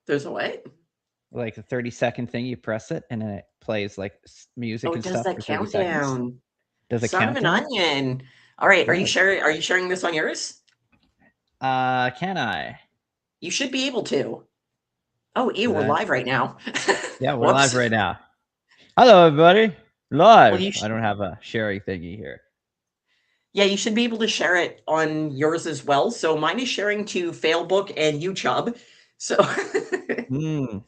There's a what? Like the 30-second thing, you press it and then it plays like music Oh, it and does stuff that for 30 seconds. countdown. Does a Son of an countdown? onion. All right, Really? are you sharing this on yours? Can I? You should be able to. Oh, ew, Did we're I? live right now. Yeah, we're live Whoops. right now. Hello, everybody. Well, Live. I don't have a sharing thingy here. yeah, you should be able to share it on yours as well. So mine is sharing to Failbook and YouTube. So Hmm.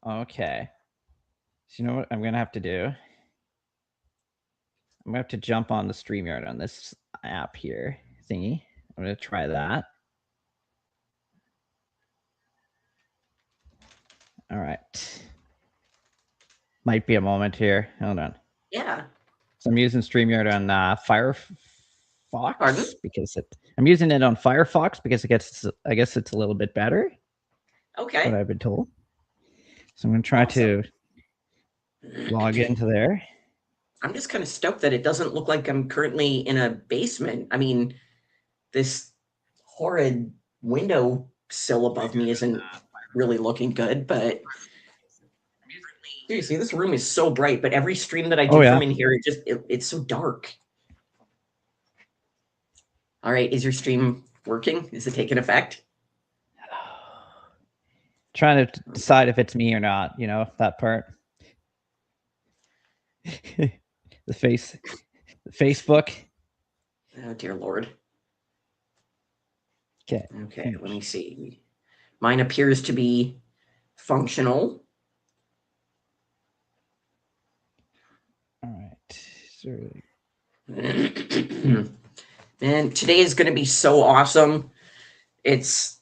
Okay. So you know what I'm gonna have to do? I'm gonna have to jump on the StreamYard on this app here thingy. I'm gonna try that. All right. Might be a moment here. Hold on. yeah. So I'm using StreamYard on Pardon? Firefox because I'm using it on Firefox because I guess it's a little bit better. What Okay. I've been told. So I'm gonna try Awesome. to log into there. I'm just kind of stoked that it doesn't look like I'm currently in a basement. I mean, this horrid window sill above me isn't really looking good, but seriously, this room is so bright, but every stream that I Oh do yeah. from in here, it's so dark. All right, is your stream working? Is it taking effect? Trying to decide if it's me or not, you know, that part. the Facebook. Oh dear Lord. Okay. Okay, let me see. Mine appears to be functional. All right. So... Man, today is going to be so awesome. It's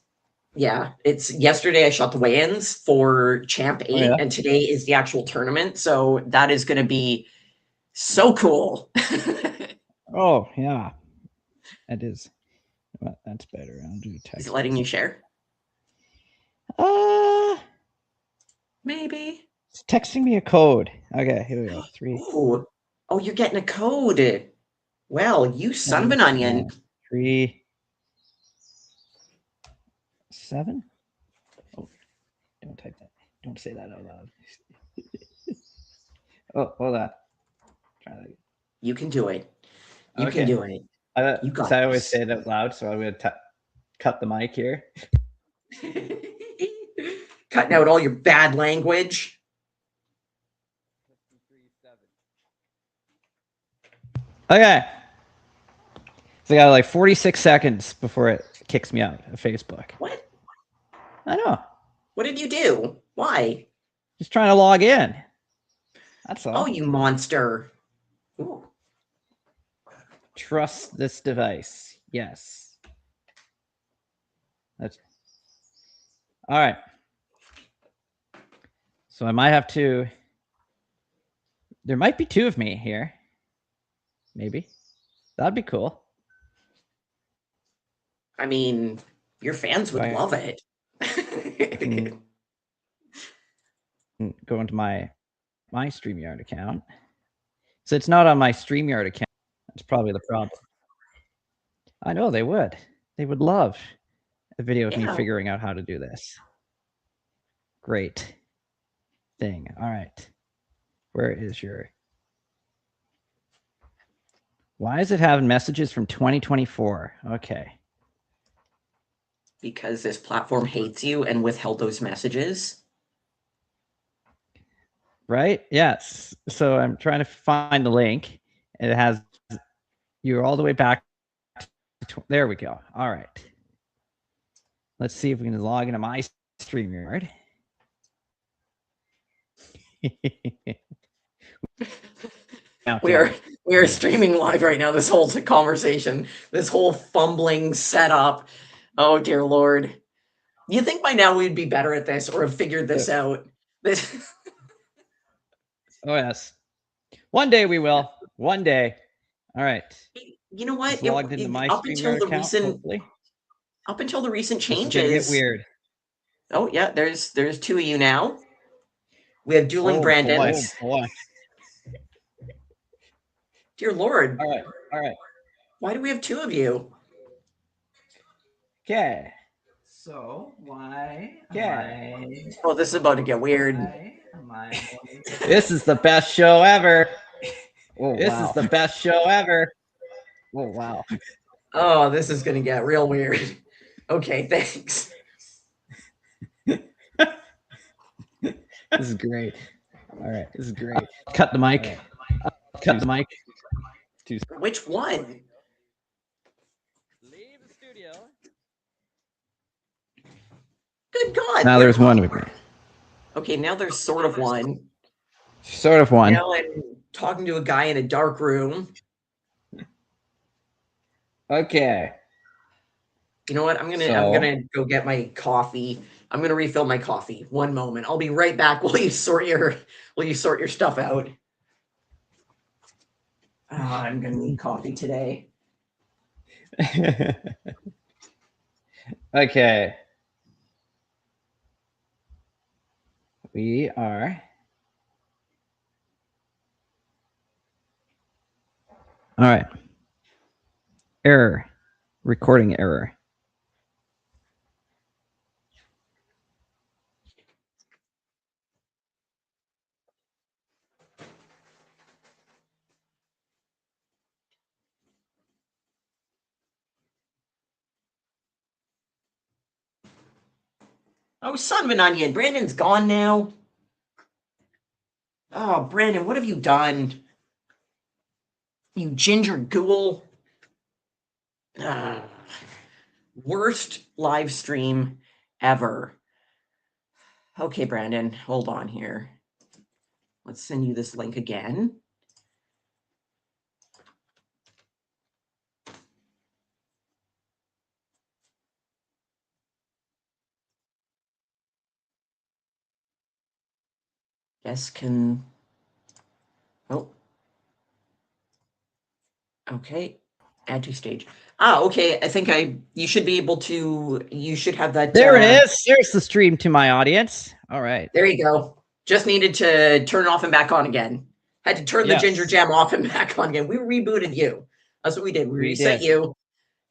yesterday I shot the weigh-ins for Champ 8 Oh yeah. and today is the actual tournament. So that is going to be so cool. Oh yeah. That is. Well, that's better. I'll do text. Is it letting you share? Maybe. It's texting me a code. Okay, here we go. 3. Ooh. Oh, you're getting a code. Well, you son of an onion. 3 7. Oh, don't type that. Don't say that out loud. Oh, hold on. Try that. You can do it. You can Okay. do it. You got I always this. say it out loud, so I'm gonna cut the mic here. Cutting out all your bad language. Okay. So I got like 46 seconds before it kicks me out of Facebook. What? I know. What did you do? Why? Just trying to log in. That's all. Oh, you monster. Ooh. Trust this device. Yes. That's all right. So I might have to. There might be 2 of me here. Maybe. That'd be cool. I mean, your fans would love it. Go into my StreamYard account. So it's not on my StreamYard account. That's probably the problem. I know they would. They would love a video of me figuring out how to do this. Great thing. All right. Where is your... Why is it having messages from 2024? Okay. Because this platform hates you and withheld those messages. Right? Yes. So I'm trying to find the link. It has... You're all the way back. There we go. All right. Let's see if we can log into my StreamYard. We are streaming live right now. This whole conversation, this whole fumbling setup. Oh dear Lord! You think by now we'd be better at this or have figured this out? This. Oh yes, one day we will. One day. All right. You know what? Logged into my StreamYard account. Hopefully. Up until the recent changes, this is gonna get weird. Oh yeah, there's 2 of you now. We have dueling Brandons. Oh boy. Dear Lord. All right. Why do we have 2 of you? Okay. So why? Oh, this is about to get weird. This is the best show ever. Oh, wow. This is the best show ever. Oh, wow. Oh, this is gonna get real weird. Okay, thanks. This is great. All right, this is great. Cut the mic. Right. Cut the mic. Which one? Leave the studio. Good God. Now there's one with me. Okay, now there's sort of one. Sort of one. Now I'm talking to a guy in a dark room. Okay. You know what? I'm gonna go get my coffee. I'm gonna refill my coffee. One moment. I'll be right back while you sort your stuff out. I'm gonna need coffee today. Okay. We are. All right. Error. Recording error. Oh, son of an onion. Brandon's gone now. Oh, Brandon, what have you done? You ginger ghoul. Worst live stream ever. Okay, Brandon, hold on here. Let's send you this link again. Yes, can. Oh. Okay. Add to stage. Okay. I think you should be able to. You should have that. There it is. There's the stream to my audience. All right. There you go. Just needed to turn it off and back on again. Had to turn the ginger jam off and back on again. We rebooted you. That's what we did. We reset you,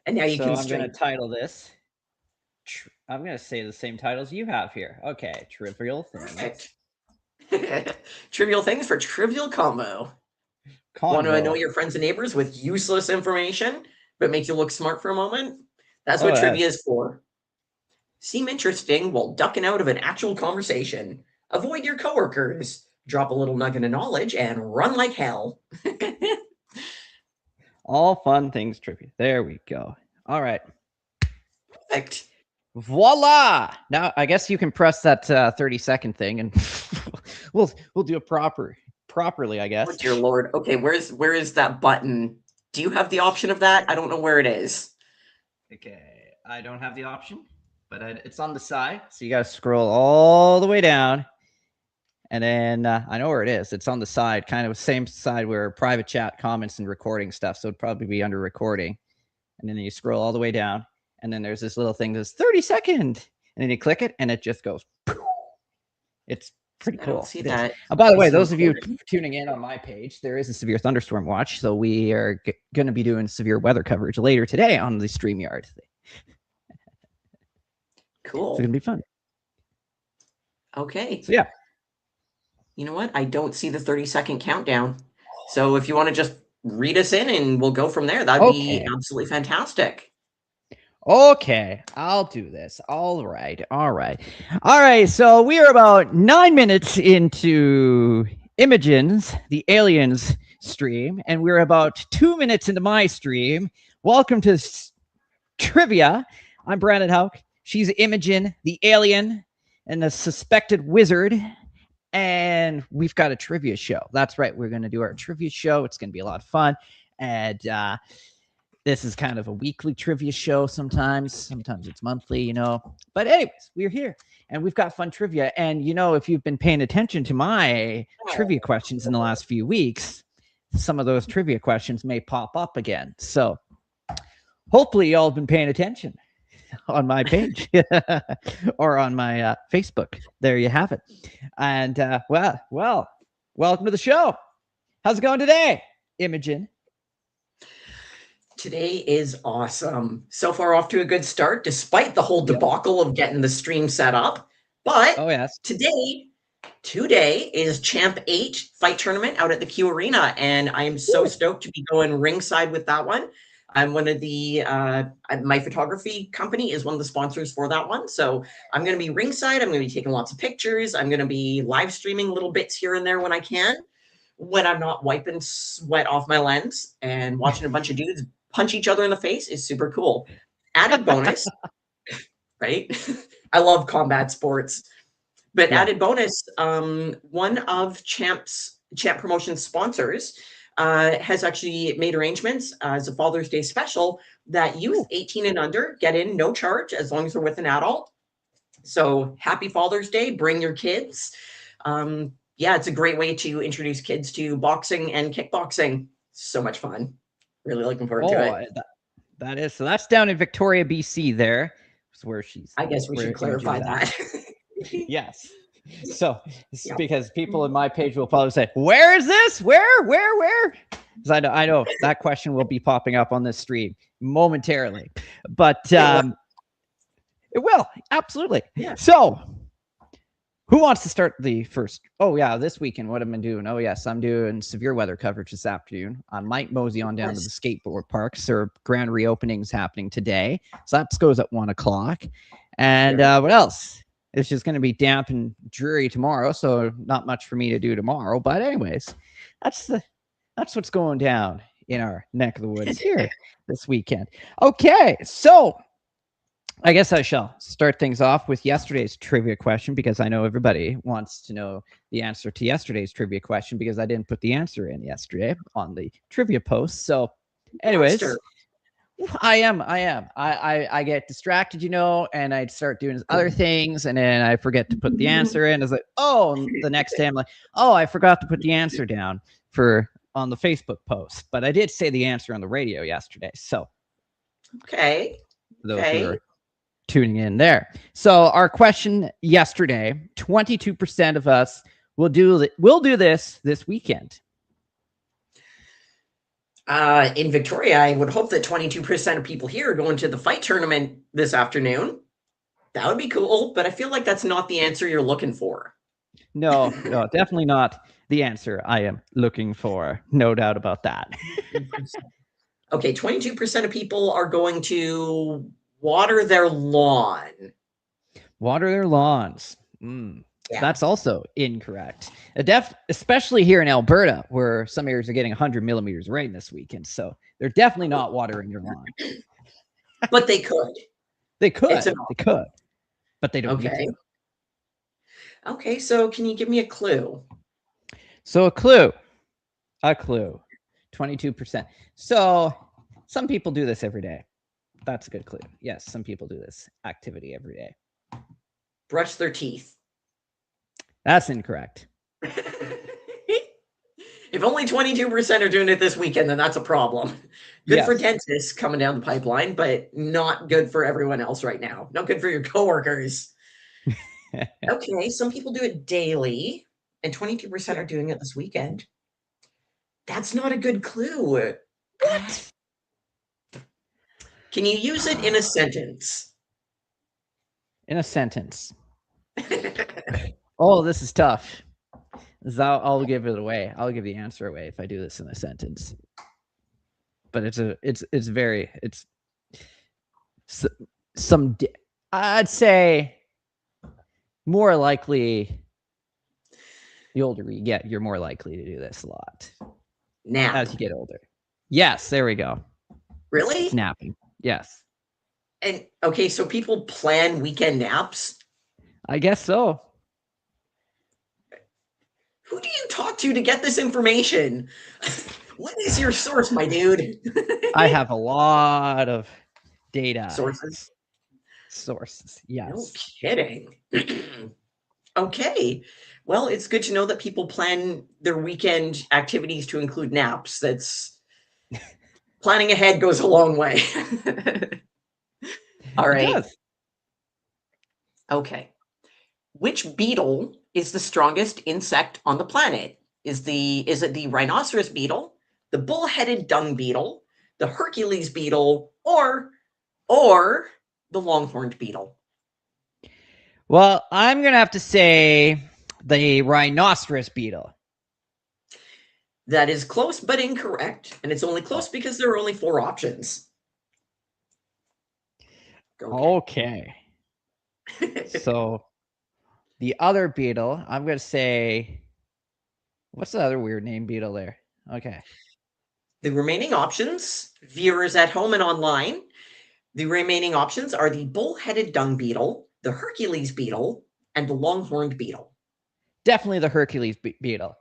and now you can stream. I'm going to title this. I'm going to say the same titles you have here. Okay. Trivial things. Perfect. Trivial things for trivial combo. Want to know your friends and neighbors with useless information, but make you look smart for a moment? That's what trivia is for. Seem interesting while ducking out of an actual conversation. Avoid your coworkers. Drop a little nugget of knowledge and run like hell. All fun things trivia. There we go. All right. Perfect. Voila! Now I guess you can press that 30-second thing, and we'll do it properly, I guess. Oh dear Lord. Okay, where is that button? Do you have the option of that? I don't know where it is. Okay, I don't have the option, but it's on the side. So you got to scroll all the way down, and then I know where it is. It's on the side, kind of the same side where private chat, comments, and recording stuff. So it'd probably be under recording, and then you scroll all the way down. And then there's this little thing that's 30-second. And then you click it and it just goes. It's pretty cool. I don't see that. By the way, those of you tuning in on my page, there is a severe thunderstorm watch. So we are going to be doing severe weather coverage later today on the StreamYard. Cool. It's going to be fun. Okay. So yeah. You know what? I don't see the 30-second countdown. So if you want to just read us in and we'll go from there, that'd be absolutely fantastic. Okay, I'll do this. All right. So we are about 9 minutes into Imogen's, the Aliens stream, and we're about 2 minutes into my stream. Welcome to Trivia. I'm Brandon Houck. She's Imogen, the alien, and the suspected wizard. And we've got a trivia show. That's right. We're going to do our trivia show. It's going to be a lot of fun. And this is kind of a weekly trivia show sometimes. Sometimes it's monthly, you know. But anyways, we're here. And we've got fun trivia. And, you know, if you've been paying attention to my trivia questions in the last few weeks, some of those trivia questions may pop up again. So hopefully y'all have been paying attention on my page or on my Facebook. There you have it. And, well, welcome to the show. How's it going today, Imogen? Today is awesome. So far off to a good start, despite the whole Yep. debacle of getting the stream set up. But Oh, yes. today is Champ 8 fight tournament out at the Q Arena, and I am so stoked to be going ringside with that one. I'm one of the my photography company is one of the sponsors for that one, so I'm going to be ringside. I'm going to be taking lots of pictures. I'm going to be live streaming little bits here and there when I can, when I'm not wiping sweat off my lens, and watching a bunch of dudes punch each other in the face is super cool. Added bonus, right? I love combat sports. But Yeah. added bonus, one of Champ Promotions sponsors has actually made arrangements as a Father's Day special that youth 18 and under get in no charge as long as they're with an adult. So happy Father's Day, bring your kids. Yeah, it's a great way to introduce kids to boxing and kickboxing. So much fun. Really looking forward to it. That is. So that's down in Victoria, BC there. Is where she's. I guess we should clarify that. Yes. So Yeah. because people in my page will probably say, where is this? Where? Because I know that question will be popping up on this stream momentarily. But it will. Absolutely. Yeah. So who wants to start the first? Oh, yeah, this weekend, what am I doing? Oh, yes, I'm doing severe weather coverage this afternoon. I might mosey on down to the skateboard parks. Or grand reopenings happening today. So that goes at 1 o'clock. And what else? It's just going to be damp and dreary tomorrow, so not much for me to do tomorrow. But anyways, that's what's going down in our neck of the woods here this weekend. Okay, so I guess I shall start things off with yesterday's trivia question, because I know everybody wants to know the answer to yesterday's trivia question, because I didn't put the answer in yesterday on the trivia post. So anyways, I am. I get distracted, and I'd start doing other things, and then I forget to put the answer in. It's like, oh, the next day I'm like, oh, I forgot to put the answer down on the Facebook post. But I did say the answer on the radio yesterday. So okay. Those who are tuning in there. So our question yesterday, 22% of us will do this weekend. In Victoria, I would hope that 22% of people here are going to the fight tournament this afternoon. That would be cool, but I feel like that's not the answer you're looking for. No, definitely not the answer I am looking for. No doubt about that. Okay, 22% of people are going to water their lawn. Water their lawns. Yeah. That's also incorrect. Especially here in Alberta, where some areas are getting 100 millimeters of rain this weekend. So they're definitely not watering their lawn. But they could. They could. But they don't need to. Okay, so can you give me a clue? So a clue. 22%. So some people do this every day. That's a good clue. Yes, some people do this activity every day. Brush their teeth. That's incorrect. If only 22% are doing it this weekend, then that's a problem. Good for dentists coming down the pipeline, but not good for everyone else right now. Not good for your coworkers. Okay, some people do it daily, and 22% are doing it this weekend. That's not a good clue. What? Can you use it in a sentence? In a sentence. Oh, this is tough. I'll give it away. I'll give the answer away if I do this in a sentence. But I'd say more likely the older you get, you're more likely to do this a lot. Nap. As you get older. Yes, there we go. Really? Napping. Yes. And okay, so people plan weekend naps? I guess so. Who do you talk to get this information? What is your source, my dude? I have a lot of data. Sources, yes. No kidding. Okay. Well, it's good to know that people plan their weekend activities to include naps. That's planning ahead goes a long way. All right. Okay. Which beetle is the strongest insect on the planet? Is it the rhinoceros beetle, the bull-headed dung beetle, the Hercules beetle, or the long-horned beetle? Well, I'm going to have to say the rhinoceros beetle. That is close but incorrect, and it's only close because there are only 4 options. Okay. So the other beetle, I'm going to say, what's the other weird name beetle there? Okay. The remaining options, viewers at home and online, the remaining options are the bull-headed dung beetle, the Hercules beetle, and the long-horned beetle. Definitely the Hercules beetle.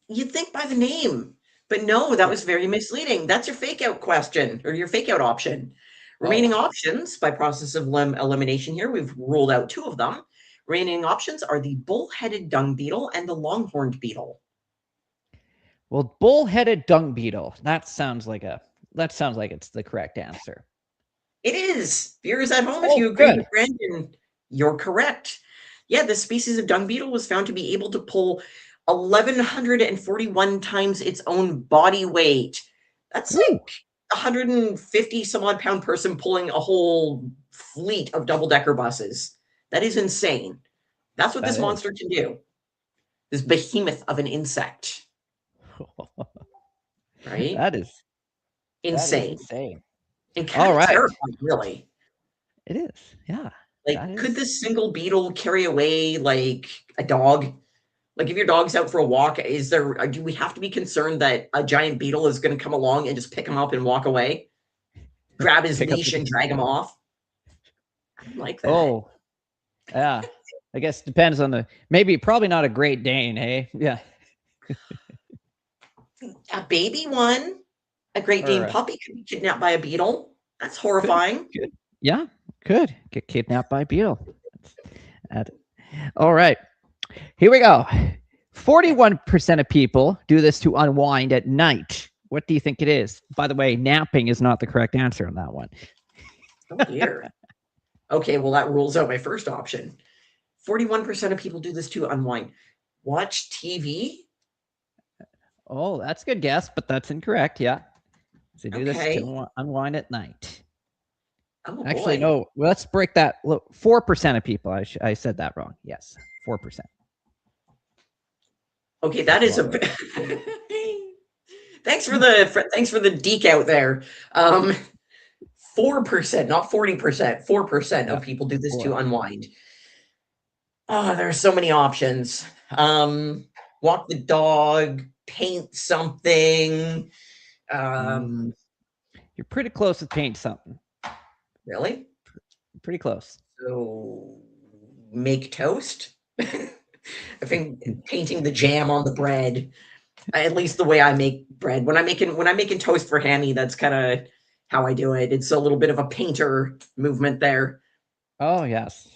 You'd think by the name, but no, that was very misleading. That's your fake out question, or your fake out option. Remaining options, by process of elimination here, we've ruled out 2 of them. Remaining options are the bull-headed dung beetle and the long-horned beetle. Well, bull-headed dung beetle. That sounds like it's the correct answer. It is. Viewers at home, if you agree with Brandon, you're correct. Yeah, this species of dung beetle was found to be able to pull 1,141 times its own body weight. That's like 150 some odd pound person pulling a whole fleet of double-decker buses. That is insane. That's what this monster can do. This behemoth of an insect. Right? That is insane. insane. And kind of terrifying, really. It is, yeah. Like, could this single beetle carry away, like, a dog? Like, if your dog's out for a walk, do we have to be concerned that a giant beetle is gonna come along and just pick him up and walk away? Grab his leash and drag him off? I don't like that. Oh, yeah. I guess it depends on probably not a Great Dane, hey? Yeah. A baby one, a Great Dane puppy could be kidnapped by a beetle. That's horrifying. Could. Yeah, could get kidnapped by a beetle. All right, here we go. 41% of people do this to unwind at night. What do you think it is? By the way, napping is not the correct answer on that one. Oh, dear. Okay, well, that rules out my first option. 41% of people do this to unwind. Watch TV? Oh, that's a good guess, but that's incorrect. Yeah. So do this to unwind at night. Oh, actually, boy. no. Let's break that. Look, 4% of people. I said that wrong. Yes, 4%. Okay, that is a. Thanks for the deke out there. 4%, not 40%. 4% of people do this to unwind. Oh, there are so many options. Walk the dog, paint something. You're pretty close with paint something. Really? Pretty close. So, make toast? I think painting the jam on the bread, at least the way I make bread. When I'm making toast for Hammy, that's kind of how I do it. It's a little bit of a painter movement there. Oh, yes.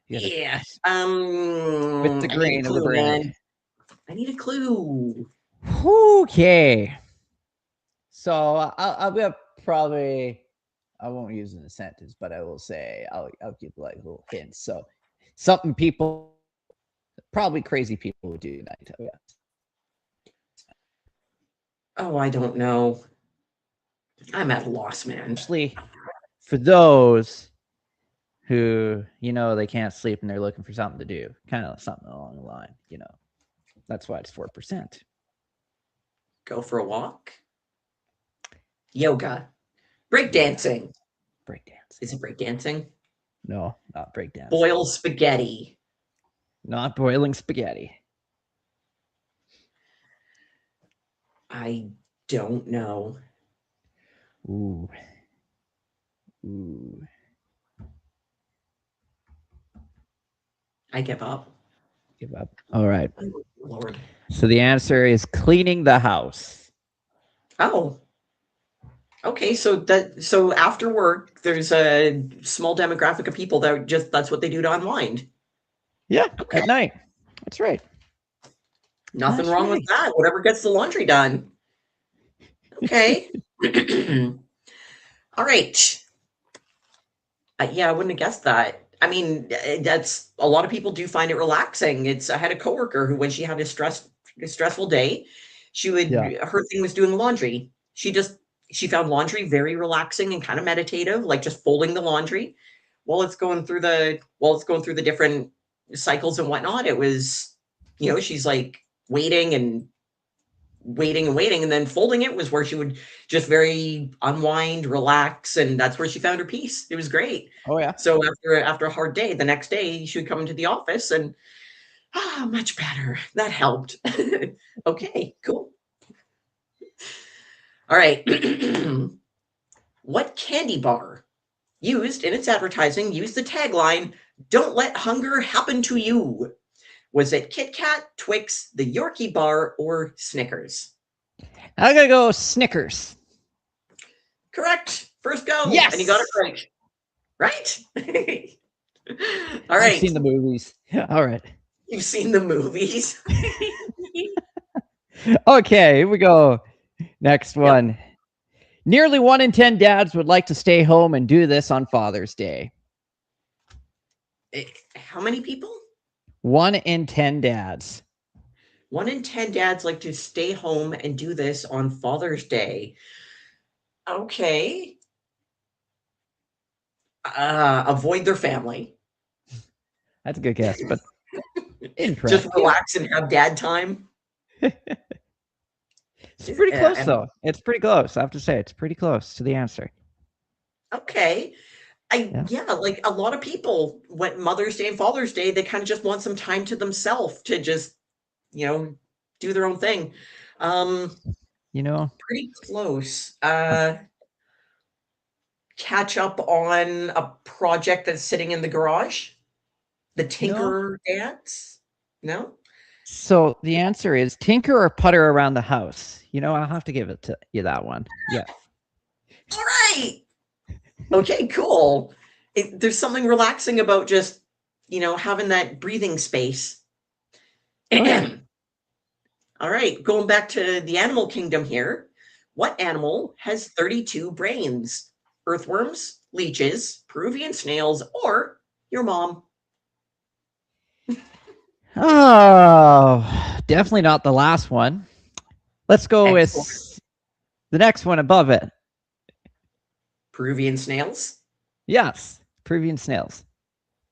Yeah. With the grain of the bread. Man. I need a clue. Okay. So I'll be probably. I won't use it in a sentence, but I will say I'll give like little hints. So something people, probably crazy people would do tonight. Oh, yeah. Oh, I don't know. I'm at a loss, man. Especially for those who, they can't sleep and they're looking for something to do. Kind of something along the line, That's why it's 4%. Go for a walk. Yoga. Breakdancing. Breakdancing. Is it breakdancing? No, not breakdancing. Boil spaghetti. Not boiling spaghetti. I don't know. Ooh. I give up. Give up. All right. Oh, Lord. So the answer is cleaning the house. Oh. Okay, so after work, there's a small demographic of people that's what they do to unwind. Yeah, okay. At night. That's right. Nothing wrong with that. Whatever gets the laundry done. Okay. All right. Yeah, I wouldn't have guessed that. I mean, that's a lot of people do find it relaxing. I had a coworker who, when she had a stressful day, her thing was doing laundry. She just She found laundry very relaxing and kind of meditative, like just folding the laundry while it's going through the different cycles and whatnot. It was, she's like waiting and waiting and waiting, and then folding it was where she would just very unwind, relax, and that's where she found her peace. It was great. Oh yeah. So after a hard day, the next day she would come into the office and much better. That helped. Okay, cool. All right. What candy bar used in its advertising used the tagline, "Don't let hunger happen to you"? Was it Kit Kat, Twix, the Yorkie bar, or Snickers? I'm gonna go Snickers. Correct. First go. Yes. And you got it right. Right? All right. I've seen the movies. All right. You've seen the movies. Okay, here we go. Next one. Yep. Nearly 1 in 10 dads would like to stay home and do this on Father's Day. How many people? 1 in 10 dads. 1 in 10 dads like to stay home and do this on Father's Day. Okay. Avoid their family. That's a good guess, but incorrect. Just relax and have dad time. It's pretty close, though. It's pretty close. I have to say, it's pretty close to the answer. Okay. Like a lot of people, when Mother's Day and Father's Day, they kind of just want some time to themselves to just, do their own thing. Pretty close. Catch up on a project that's sitting in the garage. The Tinker dads? No? So the answer is tinker or putter around the house. I'll have to give it to you that one. Yeah. All right. Okay, cool. There's something relaxing about just, having that breathing space. Oh, yeah. All right, going back to the animal kingdom here. What animal has 32 brains? Earthworms, leeches, Peruvian snails, or your mom? Oh, definitely not the last one. Let's go with the next one above it. Peruvian snails? Yes, Peruvian snails.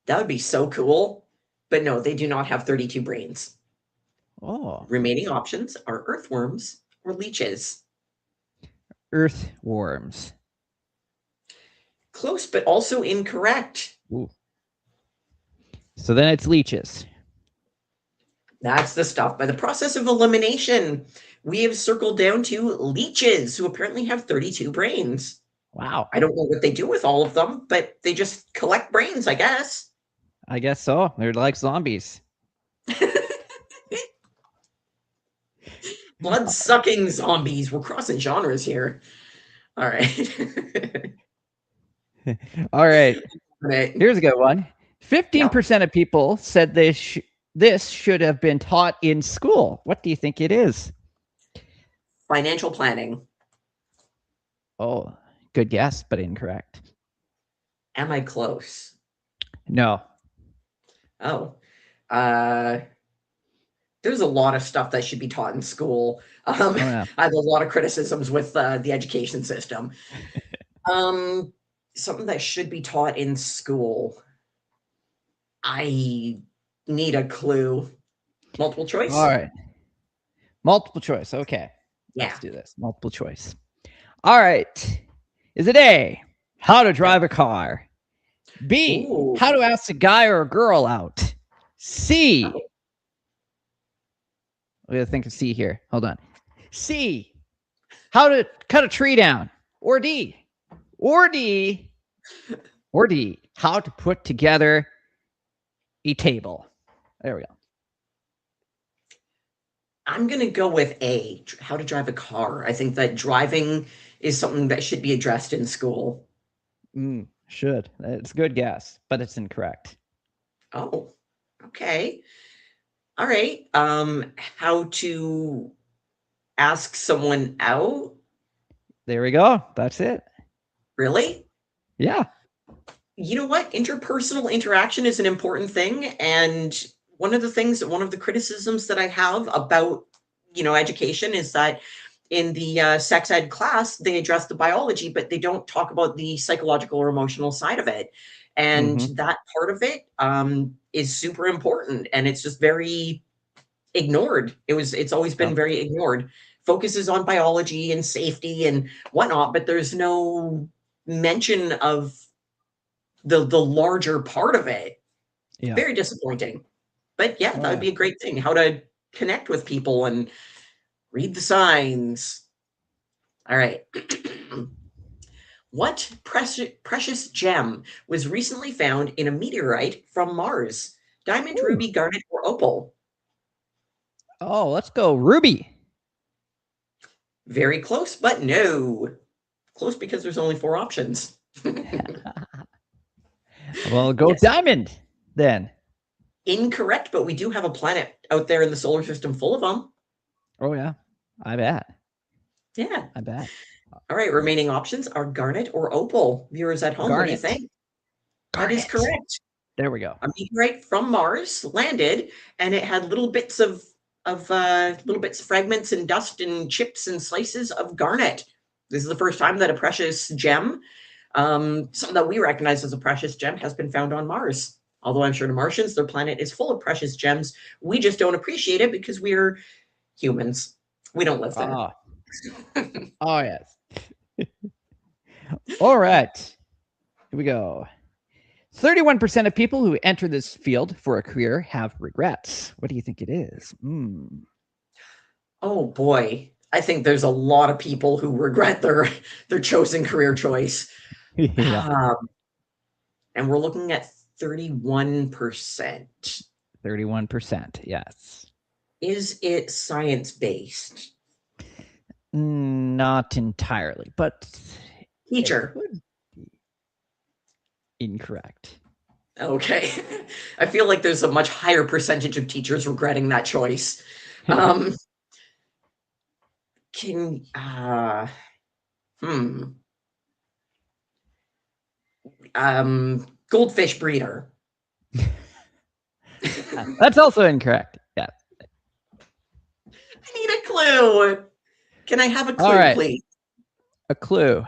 That would be so cool. But no, they do not have 32 brains. Oh. Remaining options are earthworms or leeches. Earthworms. Close, but also incorrect. Ooh. So then it's leeches. That's the stuff. By the process of elimination, we have circled down to leeches, who apparently have 32 brains. Wow. I don't know what they do with all of them, but they just collect brains, I guess. I guess so. They're like zombies. Blood-sucking zombies. We're crossing genres here. All right. All right. Here's a good one. 15% of people said this should have been taught in school. What do you think it is? Financial planning. Oh, good guess, but incorrect. Am I close? No. Oh. There's a lot of stuff that should be taught in school. I have a lot of criticisms with the education system. Something that should be taught in school. I need a clue. Multiple choice? All right. Multiple choice. Okay. Yeah. Let's do this. Multiple choice. All right. Is it A, how to drive a car? B, how to ask a guy or a girl out? C, we gotta think of C here. Hold on. C, how to cut a tree down? Or D, how to put together a table? There we go. I'm going to go with A, how to drive a car. I think that driving is something that should be addressed in school. Should. It's a good guess, but it's incorrect. Oh, okay. All right. How to ask someone out? There we go. That's it. Really? Yeah. You know what? Interpersonal interaction is an important thing. And one of the criticisms that I have about, education is that in the sex ed class, they address the biology, but they don't talk about the psychological or emotional side of it. And that part of it is super important, and it's just very ignored. It's always been very ignored. Focuses on biology and safety and whatnot, but there's no mention of the larger part of it. Yeah. Very disappointing. But yeah, that would be a great thing. How to connect with people and read the signs. All right. What precious gem was recently found in a meteorite from Mars? Diamond, Ooh. ruby, garnet, or opal? Oh, let's go ruby. Very close, but no. Close because there's only 4 options. Well, go Yes. diamond then. Incorrect, but we do have a planet out there in the solar system full of them. Oh, yeah. I bet. Yeah. I bet. All right, remaining options are garnet or opal. Viewers at home, what do you Garnet. think? That is Garnet. correct. There we go. A meteorite from Mars landed, and it had little bits of fragments and dust and chips and slices of garnet. This is the first time that a precious gem, something that we recognize as a precious gem, has been found on Mars. Although I'm sure the Martians, their planet is full of precious gems. We just don't appreciate it because we're humans. We don't live there. Oh, oh yes. All right. Here we go. 31% of people who enter this field for a career have regrets. What do you think it is? Oh boy. I think there's a lot of people who regret their chosen career choice. Yeah. And we're looking at 31%. 31%, yes. Is it science-based? Not entirely, but Teacher. Incorrect. Okay. I feel like there's a much higher percentage of teachers regretting that choice. Goldfish breeder. That's also incorrect. Yeah. I need a clue. Can I have a clue, All right. please? A clue.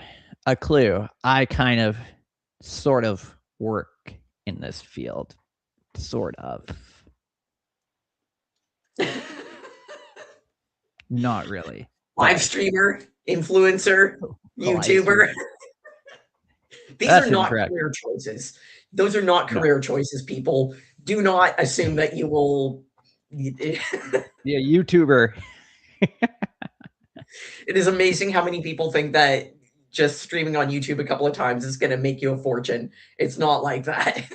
I kind of, sort of work in this field. Sort of. Not really. Live streamer, influencer, YouTuber. These That's are not incorrect. career choices. Those are not career choices, people. Do not assume that you will. Yeah, YouTuber. It is amazing how many people think that just streaming on YouTube a couple of times is going to make you a fortune. It's not like that.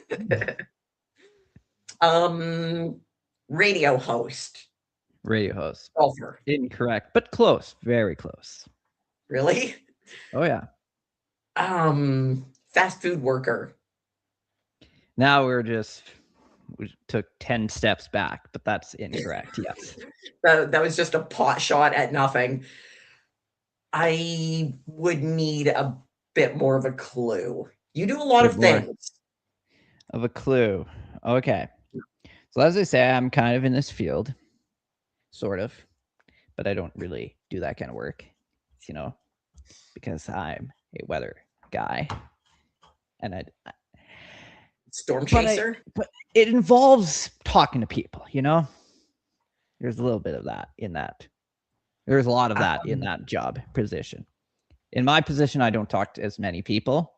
Radio host. Radio host. Golfer. Incorrect, but close. Very close. Really? Oh, yeah. Fast food worker. Now we took 10 steps back, but that's incorrect. Yes. That was just a pot shot at nothing. I would need a bit more of a clue. You do a lot of things. Of a clue. Okay. So as I say, I'm kind of in this field, sort of, but I don't really do that kind of work, because I'm a weather guy, and Storm chaser. But it involves talking to people. There's a little bit of that in that. There's a lot of that in that job position. In my position, I don't talk to as many people,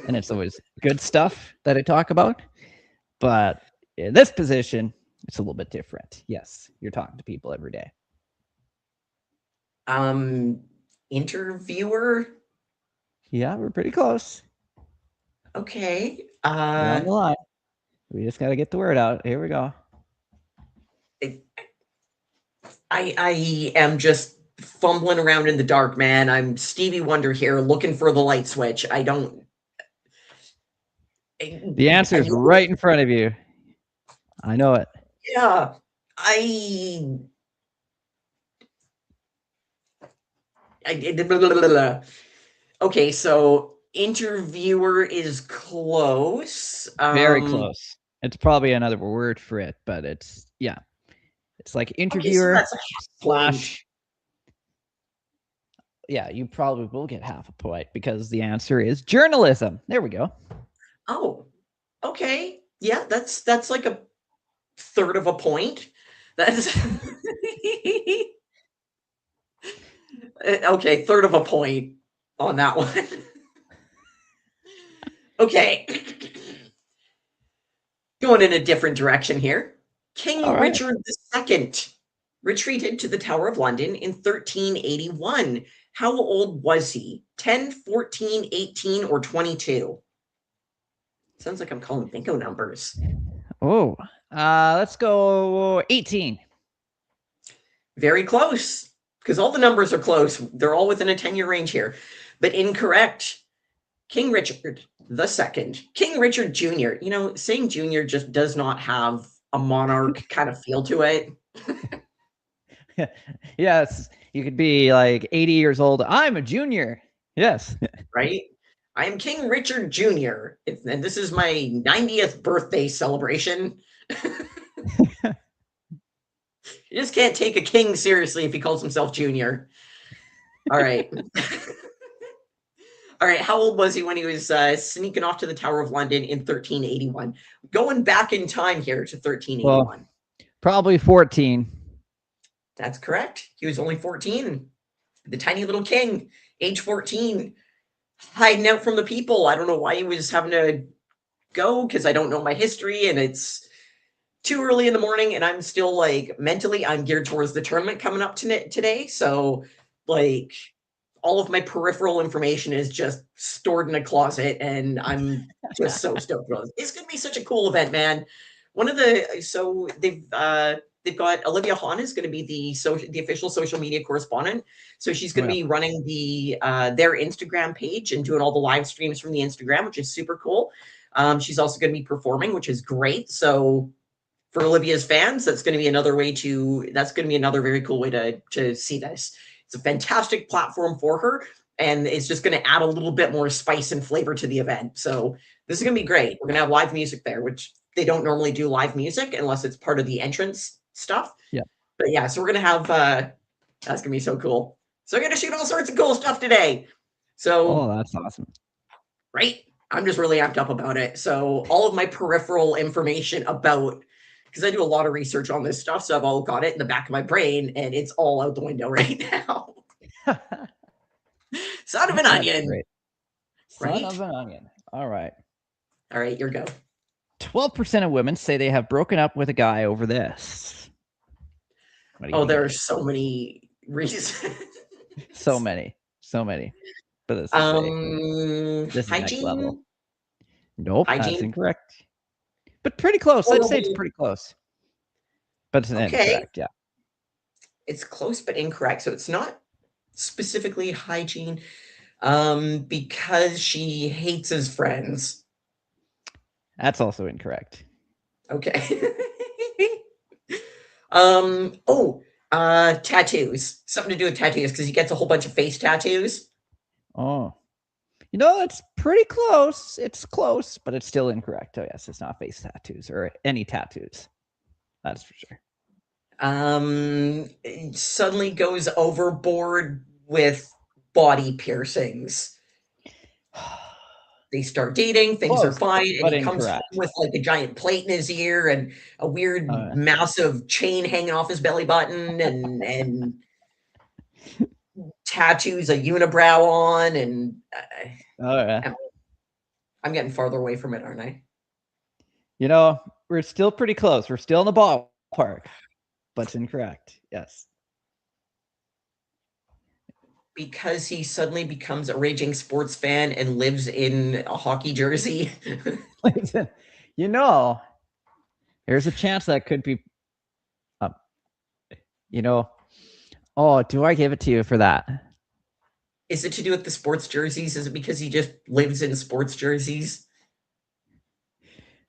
and it's always good stuff that I talk about. But in this position, it's a little bit different. Yes, you're talking to people every day. Interviewer. Yeah, we're pretty close. Okay. We're on the line. We just got to get the word out. Here we go. I am just fumbling around in the dark, man. I'm Stevie Wonder here, looking for the light switch. I don't. The answer is right in front of you. I know it. Yeah, okay, so interviewer is close. Very close. It's probably another word for it, but it's like interviewer / yeah, you probably will get half a point because the answer is journalism. There we go. Oh, okay. Yeah, that's like a third of a point. That's okay, third of a point on that one. Okay. Going in a different direction here. All King right. Richard II retreated to the Tower of London in 1381. How old was he? 10, 14, 18, or 22? Sounds like I'm calling bingo numbers. Oh, let's go 18. Very close, because all the numbers are close. They're all within a 10-year range here. But incorrect. King Richard II. King Richard Jr. You know, saying junior just does not have a monarch kind of feel to it. Yes, you could be like 80 years old. I'm a junior. Yes. Right? I am King Richard Jr., and this is my 90th birthday celebration. You just can't take a king seriously if he calls himself Junior. All right. All right. How old was he when he was sneaking off to the Tower of London in 1381? Going back in time here to 1381. Well, probably 14. That's correct. He was only 14. The tiny little king, age 14, hiding out from the people. I don't know why he was having to go because I don't know my history and it's too early in the morning and I'm still like mentally I'm geared towards the tournament coming up today. So like all of my peripheral information is just stored in a closet and I'm just so stoked about it. It's going to be such a cool event, man. One of the so they've got Olivia Hahn is going to be the official social media correspondent. So she's going to be running their Instagram page and doing all the live streams from the Instagram, which is super cool. She's also going to be performing, which is great. So for Olivia's fans, that's going to be another very cool way to see this. It's a fantastic platform for her, and it's just going to add a little bit more spice and flavor to the event. So this is going to be great. We're going to have live music there, which they don't normally do live music unless it's part of the entrance stuff. Yeah. But yeah, so we're going to have that's going to be so cool. So we're going to shoot all sorts of cool stuff today. So that's awesome. Right? I'm just really amped up about it. So all of my peripheral information about because I do a lot of research on this stuff, so I've all got it in the back of my brain, and it's all out the window right now. Son of an onion. Great. Right? Son of an onion. All right. All right, your go. 12% of women say they have broken up with a guy over this. There are so many reasons. So many. But this is hygiene. Next level. Nope, hygiene? That's incorrect. But pretty close. I'd say it's pretty close. But it's incorrect, yeah. It's close but incorrect. So it's not specifically hygiene because she hates his friends. That's also incorrect. Okay. Tattoos. Something to do with tattoos because he gets a whole bunch of face tattoos. Oh. You know, it's pretty close. It's close, but it's still incorrect. Oh, yes, it's not face tattoos or any tattoos. That's for sure. Suddenly goes overboard with body piercings. They start dating, things are fine, and he comes home with like a giant plate in his ear and a weird massive chain hanging off his belly button and tattoos a unibrow on and I'm getting farther away from it, aren't I? You know, we're still pretty close. We're still in the ballpark, but it's incorrect. Yes. Because he suddenly becomes a raging sports fan and lives in a hockey jersey. You know, there's a chance that could be, do I give it to you for that? Is it to do with the sports jerseys? Is it because he just lives in sports jerseys?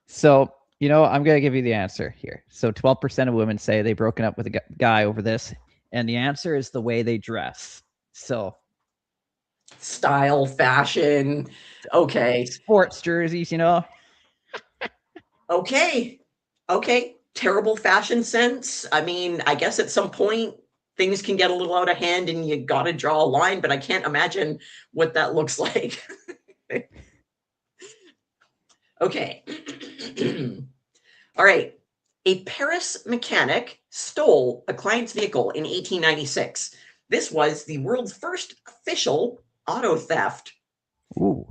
So, I'm going to give you the answer here. So 12% of women say they've broken up with a guy over this. And the answer is the way they dress. So style, fashion. Okay. Sports jerseys, Okay. Terrible fashion sense. I mean, I guess at some point things can get a little out of hand and you got to draw a line, but I can't imagine what that looks like. Okay. All right. A Paris mechanic stole a client's vehicle in 1896. This was the world's first official auto theft. Ooh.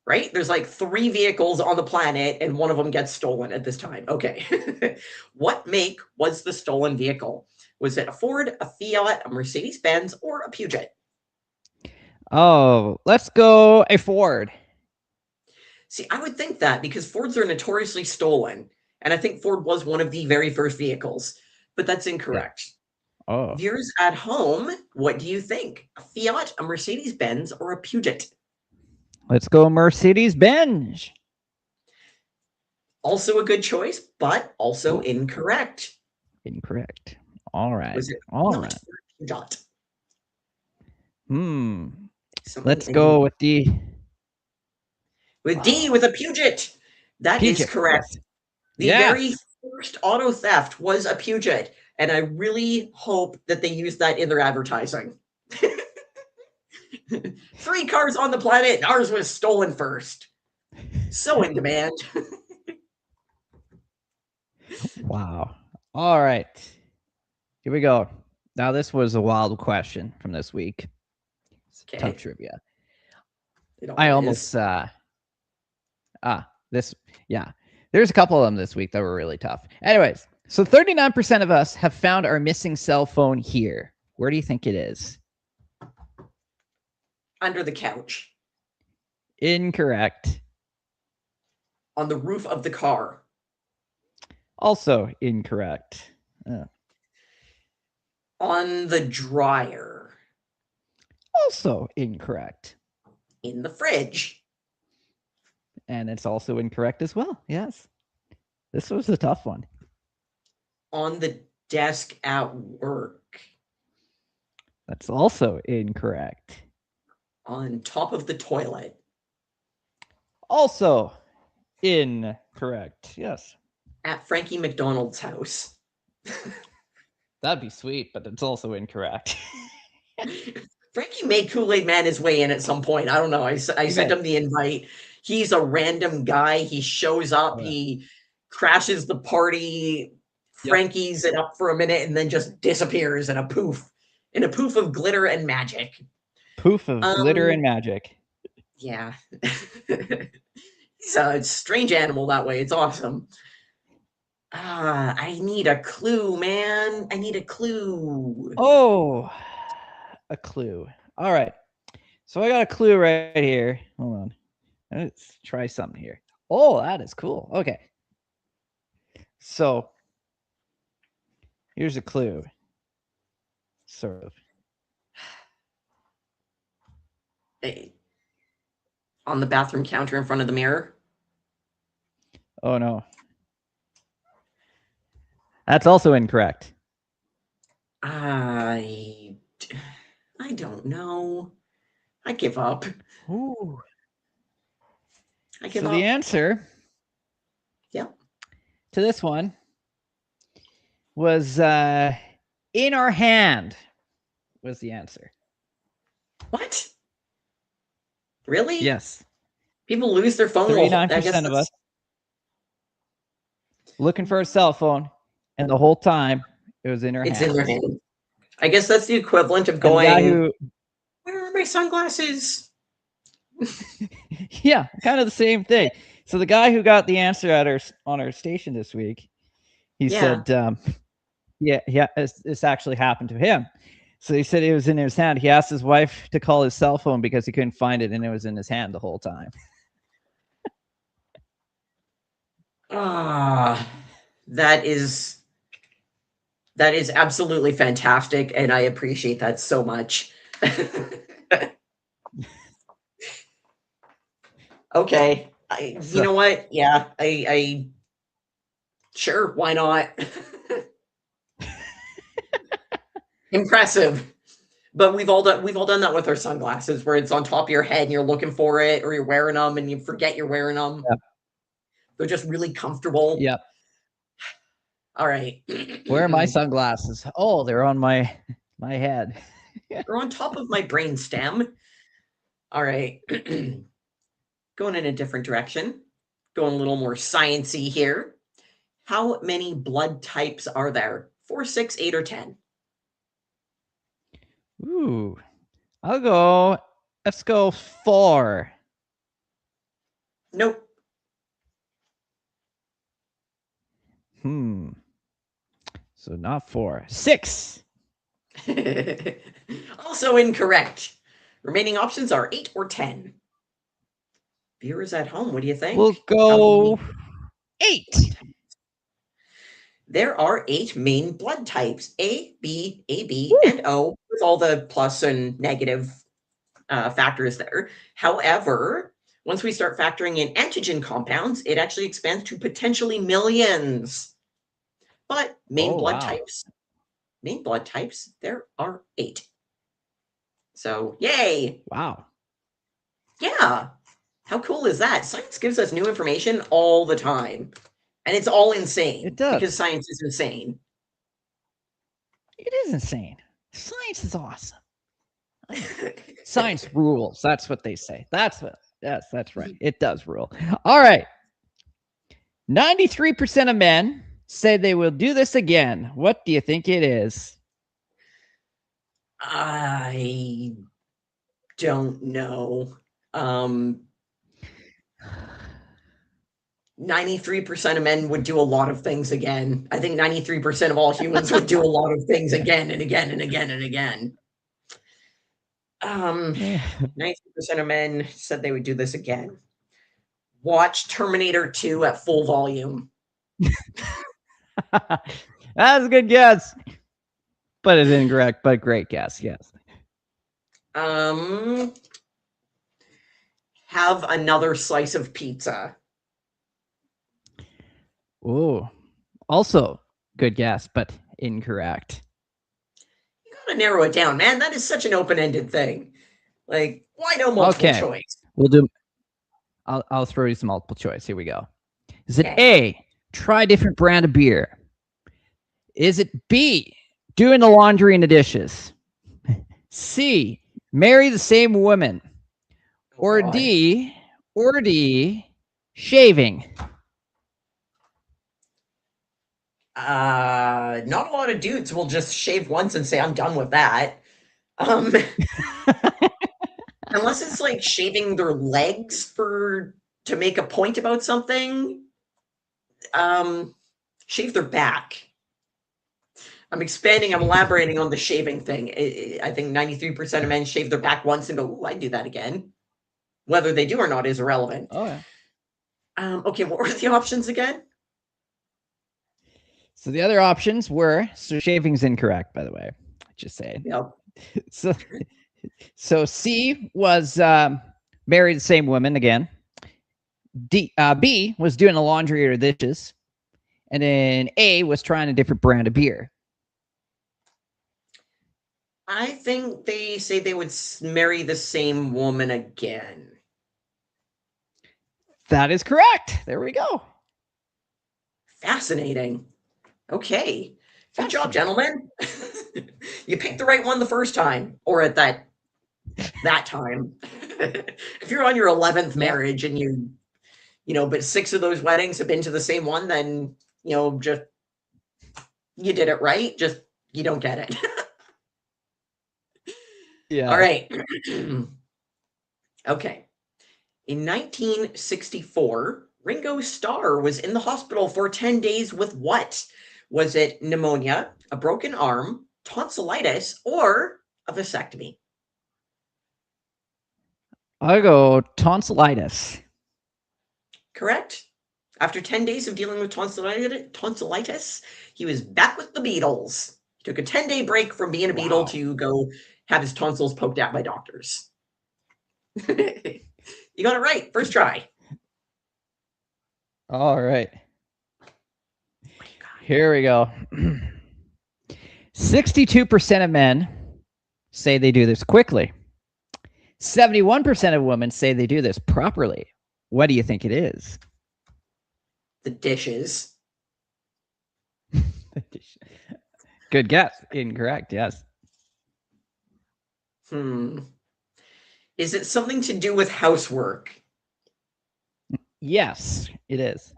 Right? There's like 3 vehicles on the planet and one of them gets stolen at this time. Okay. What make was the stolen vehicle? Was it a Ford, a Fiat, a Mercedes-Benz, or a Puget? Oh, let's go a Ford. See, I would think that because Fords are notoriously stolen, and I think Ford was one of the very first vehicles, but that's incorrect. Yeah. Oh. Viewers at home, what do you think? A Fiat, a Mercedes-Benz, or a Puget? Let's go Mercedes-Benz. Also a good choice, but also incorrect. Incorrect. All right. Was it All not right. Puget? Let's go with D. With D, with a Puget. That is Puget, correct. yes. The Yes. very first auto theft was a Puget, and I really hope that they use that in their advertising. 3 cars on the planet, and ours was stolen first. So in demand. Wow. All right. Here we go. Now, this was a wild question from this week. Okay. Tough trivia. I almost there's a couple of them this week that were really tough. Anyways, so 39% of us have found our missing cell phone here. Where do you think it is? Under the couch. Incorrect. On the roof of the car. Also incorrect. On the dryer. Also incorrect. In the fridge. And it's also incorrect as well. Yes. This was a tough one. On the desk at work. That's also incorrect. On top of the toilet. Also incorrect. Yes. At Frankie McDonald's house. That'd be sweet, but it's also incorrect. Frankie made Kool-Aid Man his way in at some point. I don't know. I sent him the invite. He's a random guy. He shows up. Oh, yeah. He crashes the party. Frankie's it up for a minute and then just disappears in a poof of glitter and magic. Poof of glitter and magic. Yeah. He's a strange animal that way. It's awesome. I need a clue, man. I need a clue. Oh, a clue. All right. So I got a clue right here. Hold on. Let's try something here. Oh, that is cool. Okay. So here's a clue. Sort of. On the bathroom counter in front of the mirror. Oh, no. That's also incorrect. I don't know. I give up. Ooh. I give so up. The answer to this one was in our hand was the answer. What? Really? Yes. People lose their phone. 39% of us looking for a cell phone, and the whole time it was in her hand. It's in their hand. I guess that's the equivalent of going, where are my sunglasses? Yeah, kind of the same thing. So the guy who got the answer on our station this week, he said, this actually happened to him. So he said it was in his hand. He asked his wife to call his cell phone because he couldn't find it, and it was in his hand the whole time. That is absolutely fantastic, and I appreciate that so much. Okay. You know what? Yeah, I sure, why not? Impressive. But we've all done that with our sunglasses, where it's on top of your head and you're looking for it, or you're wearing them and you forget you're wearing them. Yep. They're just really comfortable. Yep. All right. Where are my sunglasses? Oh, they're on my my head. You're on top of my brain stem. All right. Going in a different direction. Going a little more sciencey here. How many blood types are there? 4, 6, 8, or 10? Ooh. Let's go 4. Nope. So not 4. 6. Also incorrect. Remaining options are 8 or 10. Viewers at home, what do you think? We'll go 8. There are 8 main blood types: A, B, AB, and O, with all the plus and negative factors there. However, once we start factoring in antigen compounds, it actually expands to potentially millions. But main blood types, there are 8. So, yay! Wow. Yeah. How cool is that? Science gives us new information all the time. And it's all insane. It does. Because science is insane. It is insane. Science is awesome. Science rules. That's what they say. That's right. It does rule. All right. 93% of men say they will do this again. What do you think it is? I don't know. 93% of men would do a lot of things again. I think 93% of all humans would do a lot of things again and again and again and again. 93% of men said they would do this again. Watch Terminator 2 at full volume. That's a good guess. But it's incorrect, but great guess, yes. Have another slice of pizza. Oh, also good guess, but incorrect. You gotta narrow it down, man. That is such an open-ended thing. Like, why no multiple choice? We'll do. I'll throw you some multiple choice. Here we go. Is it A, try a different brand of beer? Is it B, doing the laundry and the dishes? C, marry the same woman? Or D, shaving? Not a lot of dudes will just shave once and say, I'm done with that. Unless it's like shaving their legs to make a point about something. Shave their back. I'm elaborating on the shaving thing. I think 93% of men shave their back once and go, ooh, I'd do that again. Whether they do or not is irrelevant. Oh, yeah. Okay, what were the options again? So the other options were, so shaving's incorrect, by the way. Just saying. Yep. So C was marry the same woman again. B was doing the laundry or the dishes. And then A was trying a different brand of beer. I think they say they would marry the same woman again. That is correct. There we go. Fascinating. Okay. Good job, gentlemen. You picked the right one the first time, or at that time. If you're on your 11th marriage and you but 6 of those weddings have been to the same one, then, just, you did it right. Just, you don't get it. Yeah. All right. Okay. In 1964, Ringo Starr was in the hospital for 10 days with what? Was it pneumonia, a broken arm, tonsillitis, or a vasectomy? I'll go tonsillitis. Correct. After 10 days of dealing with tonsillitis, he was back with the Beatles. He took a 10-day break from being a Beatle to go have his tonsils poked at by doctors. You got it right. First try. All right. Here we go. 62% of men say they do this quickly. 71% of women say they do this properly. What do you think it is? The dishes. Good guess. Incorrect. Yes. Is it something to do with housework? Yes, it is.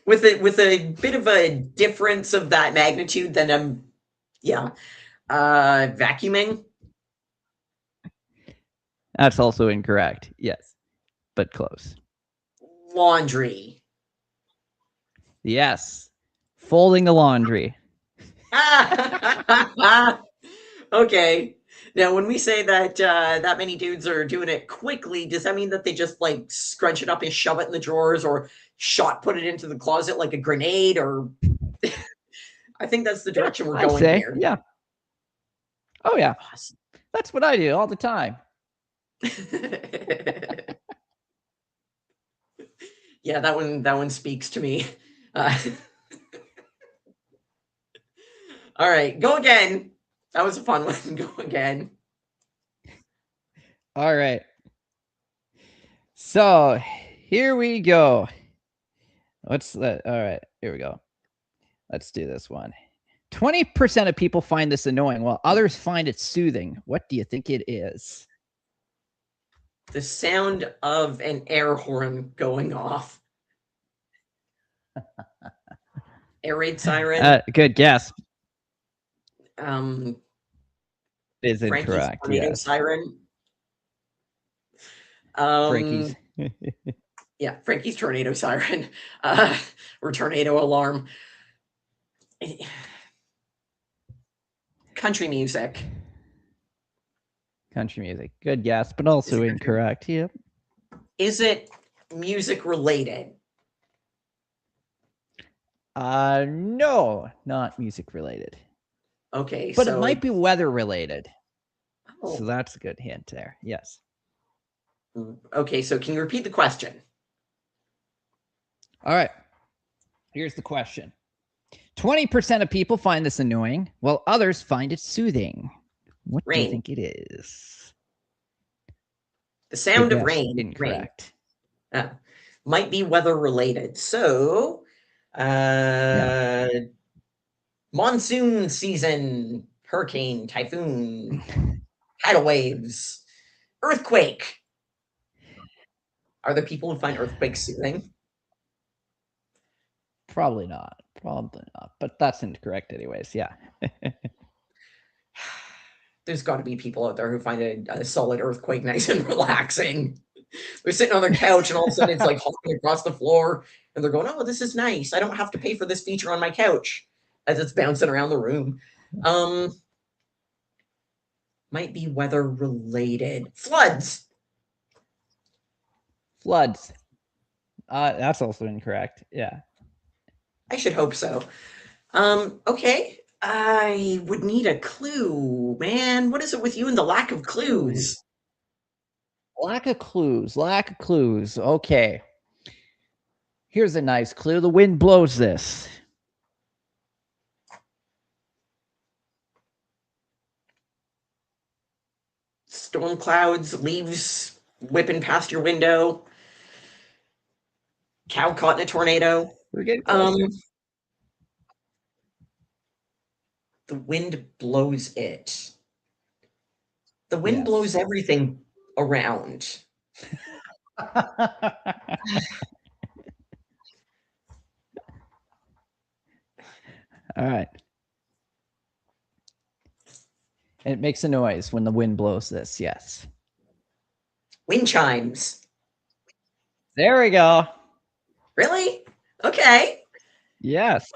With a bit of a difference of that magnitude, then yeah. Vacuuming? That's also incorrect. Yes, but close. Laundry. Yes, folding the laundry. Okay. Now, when we say that that many dudes are doing it quickly, does that mean that they just like scrunch it up and shove it in the drawers, or shot put it into the closet like a grenade? Or I think that's the direction we're I'd going say, here. yeah. Oh yeah, Awesome. that's what I do all the time. Yeah, that one speaks to me. Uh, all right, go again. That was a fun one. Go again. All right. So here we go. What's that? All right, here we go. Let's do this one. 20% of people find this annoying, while others find it soothing. What do you think it is? The sound of an air horn going off. Air raid siren. Good guess. Um, Is Frankie's incorrect. tornado Yes. siren. Frankie's. Yeah, Frankie's tornado siren. Or tornado alarm. Country music. Country music. Good guess, but also incorrect. Yep. Is it music related? No, not music related. Okay, But so it might be weather related. Oh. So that's a good hint there. Yes. Okay, so can you repeat the question? All right. Here's the question. 20% of people find this annoying, while others find it soothing. What do you think it is? The sound of rain. Incorrect. Might be weather related. So, monsoon season, hurricane, typhoon, tidal waves, earthquake. Are there people who find earthquakes soothing? Probably not. But that's incorrect anyways. Yeah. There's got to be people out there who find a solid earthquake nice and relaxing. They're sitting on their couch and all of a sudden it's like hopping across the floor and they're going, oh, this is nice. I don't have to pay for this feature on my couch as it's bouncing around the room. Might be weather related. Floods. That's also incorrect. Yeah. I should hope so. Okay. I would need a clue, man. What is it with you and the lack of clues? Lack of clues. Okay. Here's a nice clue. The wind blows this. Storm clouds, leaves whipping past your window. Cow caught in a tornado. We're getting closer. The wind blows it. The wind blows everything around. All right. It makes a noise when the wind blows this. Yes. Wind chimes. There we go. Really? Okay. Yes.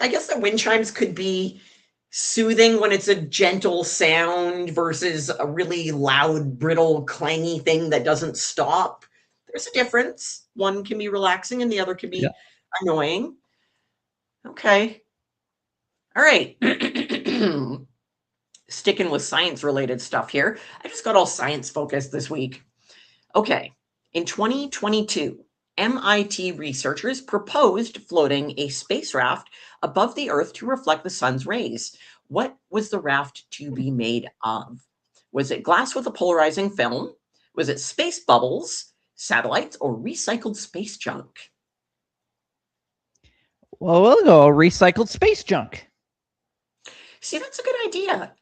I guess the wind chimes could be soothing when it's a gentle sound versus a really loud, brittle, clangy thing that doesn't stop. There's a difference. One can be relaxing and the other can be annoying. Okay. All right. Sticking with science related stuff here. I just got all science focused this week. Okay. In 2022, MIT researchers proposed floating a space raft above the Earth to reflect the sun's rays. What was the raft to be made of? Was it glass with a polarizing film? Was it space bubbles, satellites, or recycled space junk? Well, we'll go recycled space junk. See, that's a good idea.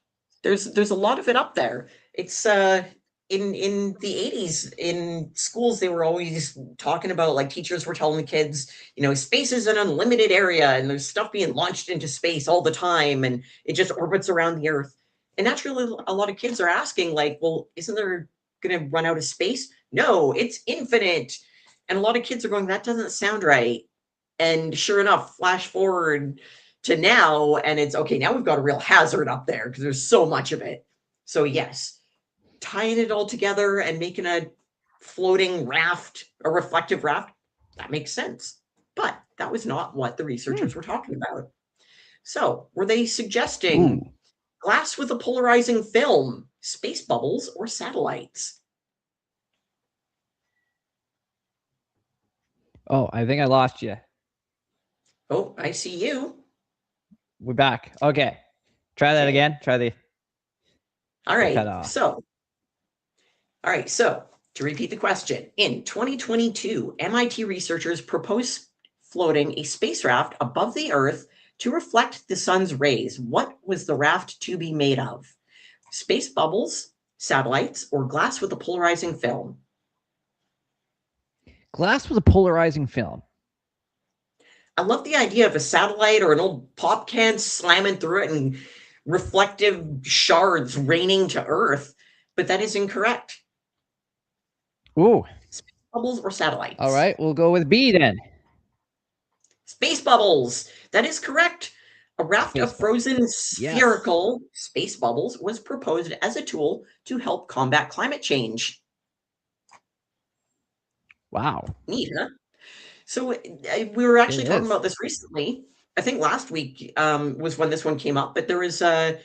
There's a lot of it up there. It's in the 80s in schools they were always talking about, like, teachers were telling the kids, space is an unlimited area and there's stuff being launched into space all the time and it just orbits around the earth. And naturally a lot of kids are asking, like, well, isn't there going to run out of space? No, it's infinite. And a lot of kids are going, that doesn't sound right. And sure enough, flash forward to now, and it's okay. Now we've got a real hazard up there because there's so much of it. So, yes, tying it all together and making a floating raft, a reflective raft, that makes sense. But that was not what the researchers were talking about. So, were they suggesting glass with a polarizing film, space bubbles, or satellites? Oh, I think I lost you. Oh, I see you. We're back. Okay. Try that again. Try the. All right. So to repeat the question, in 2022, MIT researchers proposed floating a space raft above the Earth to reflect the sun's rays. What was the raft to be made of? Space bubbles, satellites, or glass with a polarizing film? Glass with a polarizing film. I love the idea of a satellite or an old pop can slamming through it and reflective shards raining to Earth, but that is incorrect. Ooh. Space bubbles or satellites? All right, we'll go with B then. Space bubbles. That is correct. A raft of frozen spherical space bubbles was proposed as a tool to help combat climate change. Wow. Neat, huh? So we were actually talking about this recently. I think last week was when this one came up, but there was an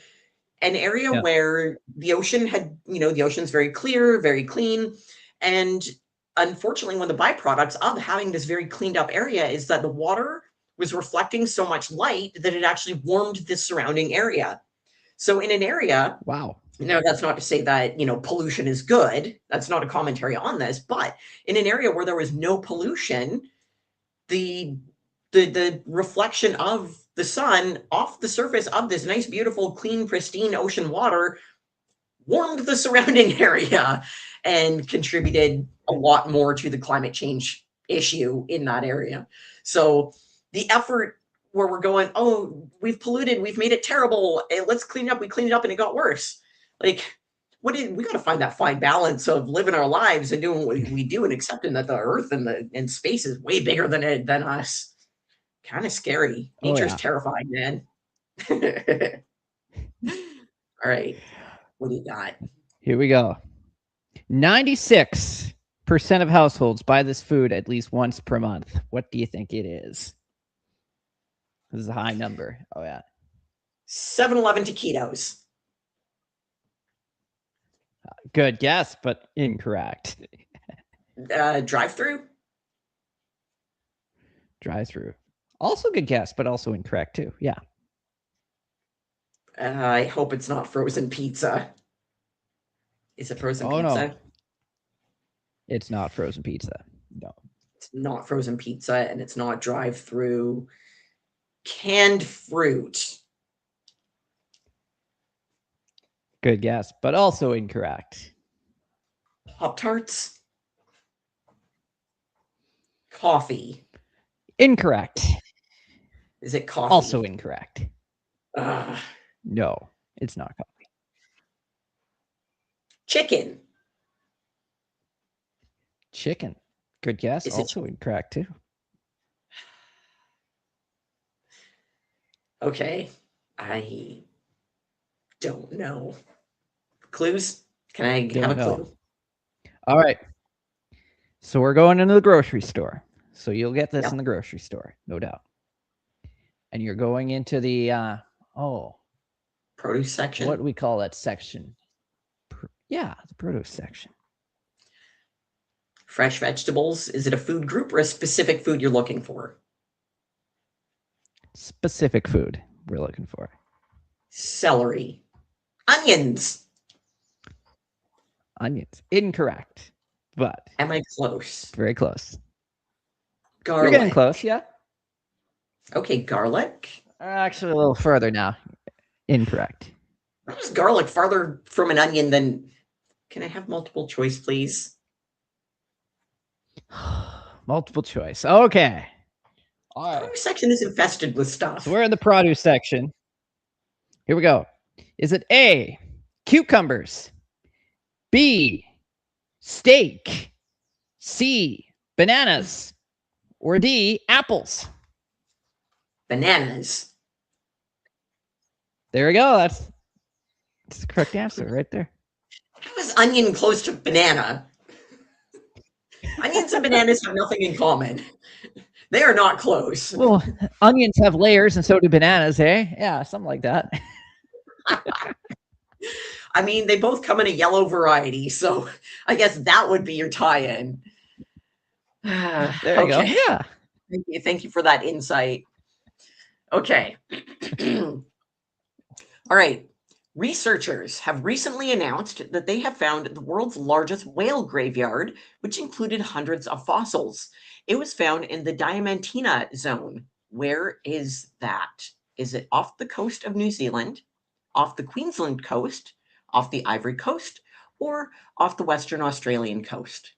area where the ocean had, the ocean's very clear, very clean. And unfortunately, one of the byproducts of having this very cleaned up area is that the water was reflecting so much light that it actually warmed the surrounding area. So in an area, wow. Now, that's not to say that, pollution is good. That's not a commentary on this, but in an area where there was no pollution, the reflection of the sun off the surface of this nice, beautiful, clean, pristine ocean water warmed the surrounding area and contributed a lot more to the climate change issue in that area. So the effort where we're going, oh, we've polluted, we've made it terrible, and let's clean it up. We cleaned it up and it got worse. Like, we got to find that fine balance of living our lives and doing what we do and accepting that the earth and space is way bigger than us. Kind of scary. Nature's terrifying, man. All right. What do you got? Here we go. 96% of households buy this food at least once per month. What do you think it is? This is a high number. Oh, yeah. 7-Eleven taquitos. Good guess, but incorrect. Drive-through? Drive-through. Also good guess, but also incorrect, too. Yeah. I hope it's not frozen pizza. Is it frozen pizza? No. It's not frozen pizza. No. It's not frozen pizza, and it's not drive-through. Canned fruit. Good guess, but also incorrect. Pop-Tarts? Coffee. Incorrect. Is it coffee? Also incorrect. No, it's not coffee. Chicken. Chicken. Good guess. Is also incorrect, too. Okay. I don't know. Clues? Can I have a clue? All right. So we're going into the grocery store. So you'll get this in the grocery store, no doubt. And you're going into the, produce section? What do we call that section? The produce section. Fresh vegetables? Is it a food group or a specific food you're looking for? Specific food we're looking for. Celery. Onions. Onions. Incorrect. But. Am I close? Very close. Garlic. You're getting close, yeah? Okay, garlic. Actually, a little further now. Incorrect. Why is garlic farther from an onion than... Can I have multiple choice, please? Multiple choice. Okay. All right. The produce section is infested with stuff. So we're in the produce section. Here we go. Is it A, cucumbers, B, steak, C, bananas, or D, apples? Bananas. There we go. That's the correct answer right there. How is onion close to banana? Onions and bananas have nothing in common. They are not close. Well, onions have layers, and so do bananas, eh? Yeah, something like that. I mean, they both come in a yellow variety, so I guess that would be your tie-in. There you go. Yeah. Thank you for that insight. Okay. All right. Researchers have recently announced that they have found the world's largest whale graveyard, which included hundreds of fossils. It was found in the Diamantina zone. Where is that? Is it off the coast of New Zealand, off the Queensland coast, off the Ivory Coast, or off the Western Australian coast?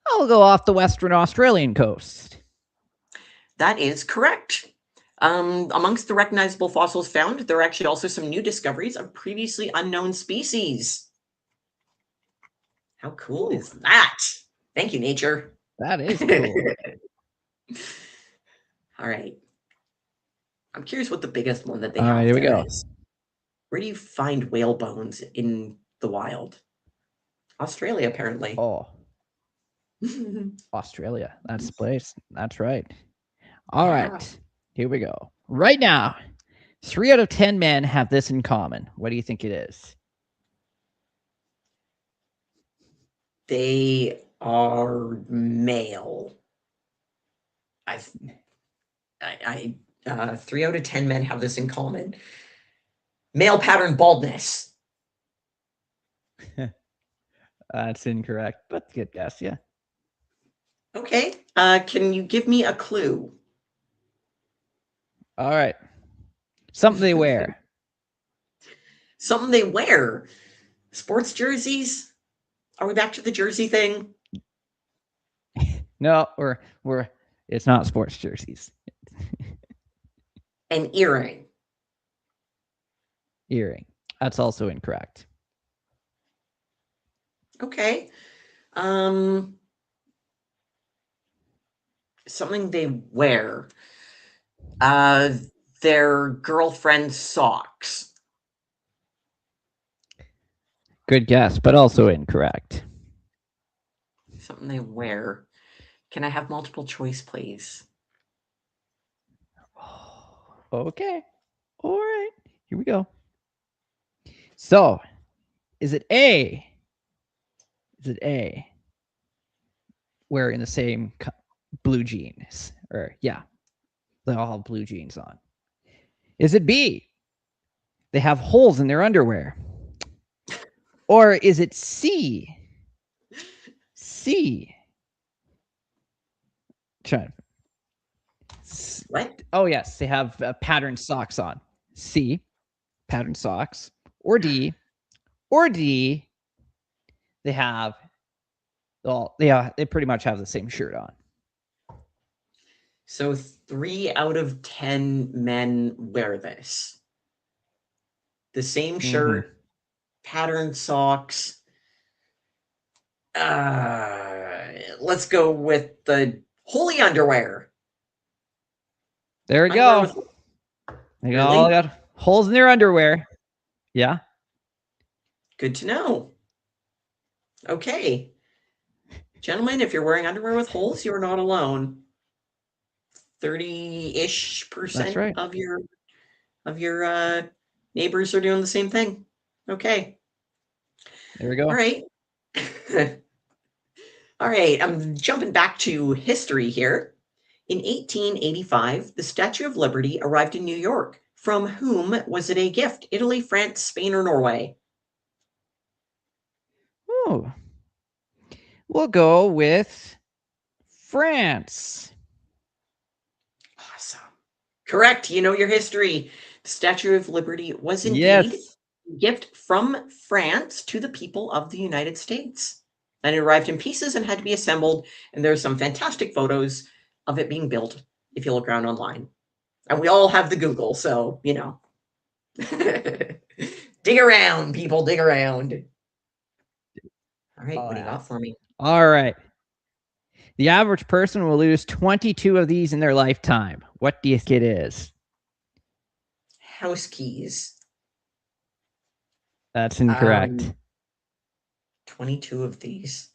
I'll go off the Western Australian coast. That is correct. Amongst the recognizable fossils found, there are actually also some new discoveries of previously unknown species. How cool is that? Thank you, nature. That is cool. All right. I'm curious what the biggest one that they have. All right, here we go. Is. Where do you find whale bones in the wild? Australia, apparently. Oh. Australia. That's the place. That's right. All right. Here we go. Right now, 3 out of 10 men have this in common. What do you think it is? They are male. 3 out of 10 men have this in common. Male pattern baldness. That's incorrect, but good guess, yeah. Okay. Can you give me a clue? All right. Something they wear. Something they wear. Sports jerseys? Are we back to the jersey thing? No, it's not sports jerseys. An earring. Earring. That's also incorrect. Okay. Something they wear. Their girlfriend's socks. Good guess, but also incorrect. Something they wear. Can I have multiple choice, please? Okay. All right. Here we go. So, is it A? Wearing the same blue jeans? Or, yeah. They all have blue jeans on. Is it B? They have holes in their underwear. Or is it C? What? Oh, yes. They have patterned socks on. C, patterned socks. Or D, they have, well, they pretty much have the same shirt on. So 3 out of 10 men wear this. The same shirt, patterned socks. Let's go with the holy underwear. There we go. They all got holes in their underwear. Yeah. Good to know. Okay. Gentlemen, if you're wearing underwear with holes, you're not alone. 30-ish% right. of your neighbors are doing the same thing. Okay. There we go. All right. All right. I'm jumping back to history here. In 1885, the Statue of Liberty arrived in New York. From whom was it a gift? Italy, France, Spain, or Norway? Oh. We'll go with France. Awesome. Correct. You know your history. The Statue of Liberty was indeed Yes. a gift from France to the people of the United States. And it arrived in pieces and had to be assembled. And there's some fantastic photos of it being built if you look around online. And we all have the Google, so, you know. Dig around, people, dig around. All right, what do you got for me? All right. The average person will lose 22 of these in their lifetime. What do you think it is? House keys. That's incorrect. 22 of these.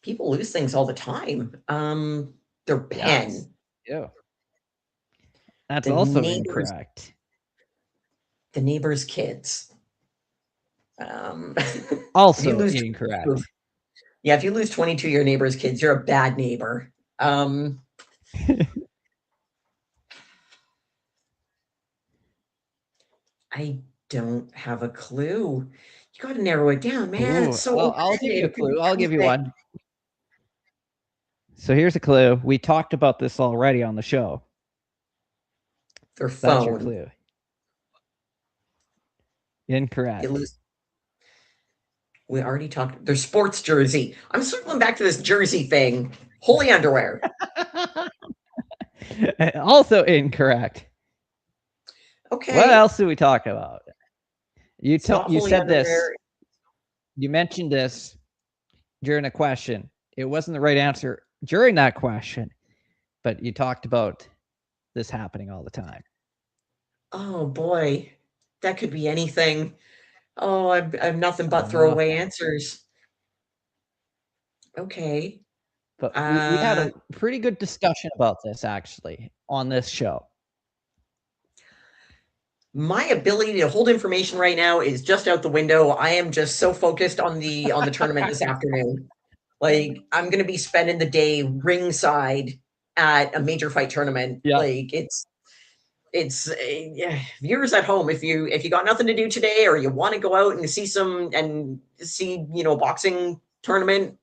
People lose things all the time. Their pen. Yes. Yeah. That's also incorrect. The neighbor's kids. Also incorrect. Yeah, if you lose 22 of your neighbor's kids, you're a bad neighbor. I don't have a clue. You got to narrow it down, man. Ooh, It's so I'll give you a clue. I'll give you one. So here's a clue. We talked about this already on the show. Their phone. That's your clue. Incorrect. We already talked. Their sports jersey. I'm circling back to this jersey thing. Holy underwear. Also incorrect. Okay. What else did we talk about? You said underwear. this. You mentioned this during a question. It wasn't the right answer during that question, but you talked about this happening all the time. Oh boy, that could be anything. Oh, I'm nothing but throwaway answers. Okay. But we had a pretty good discussion about this actually on this show. My ability to hold information right now is just out the window. I am just so focused on the tournament this afternoon. Like, I'm gonna be spending the day ringside at a major fight tournament. Yeah. Like, it's viewers at home. If you got nothing to do today, or you want to go out and see boxing tournament,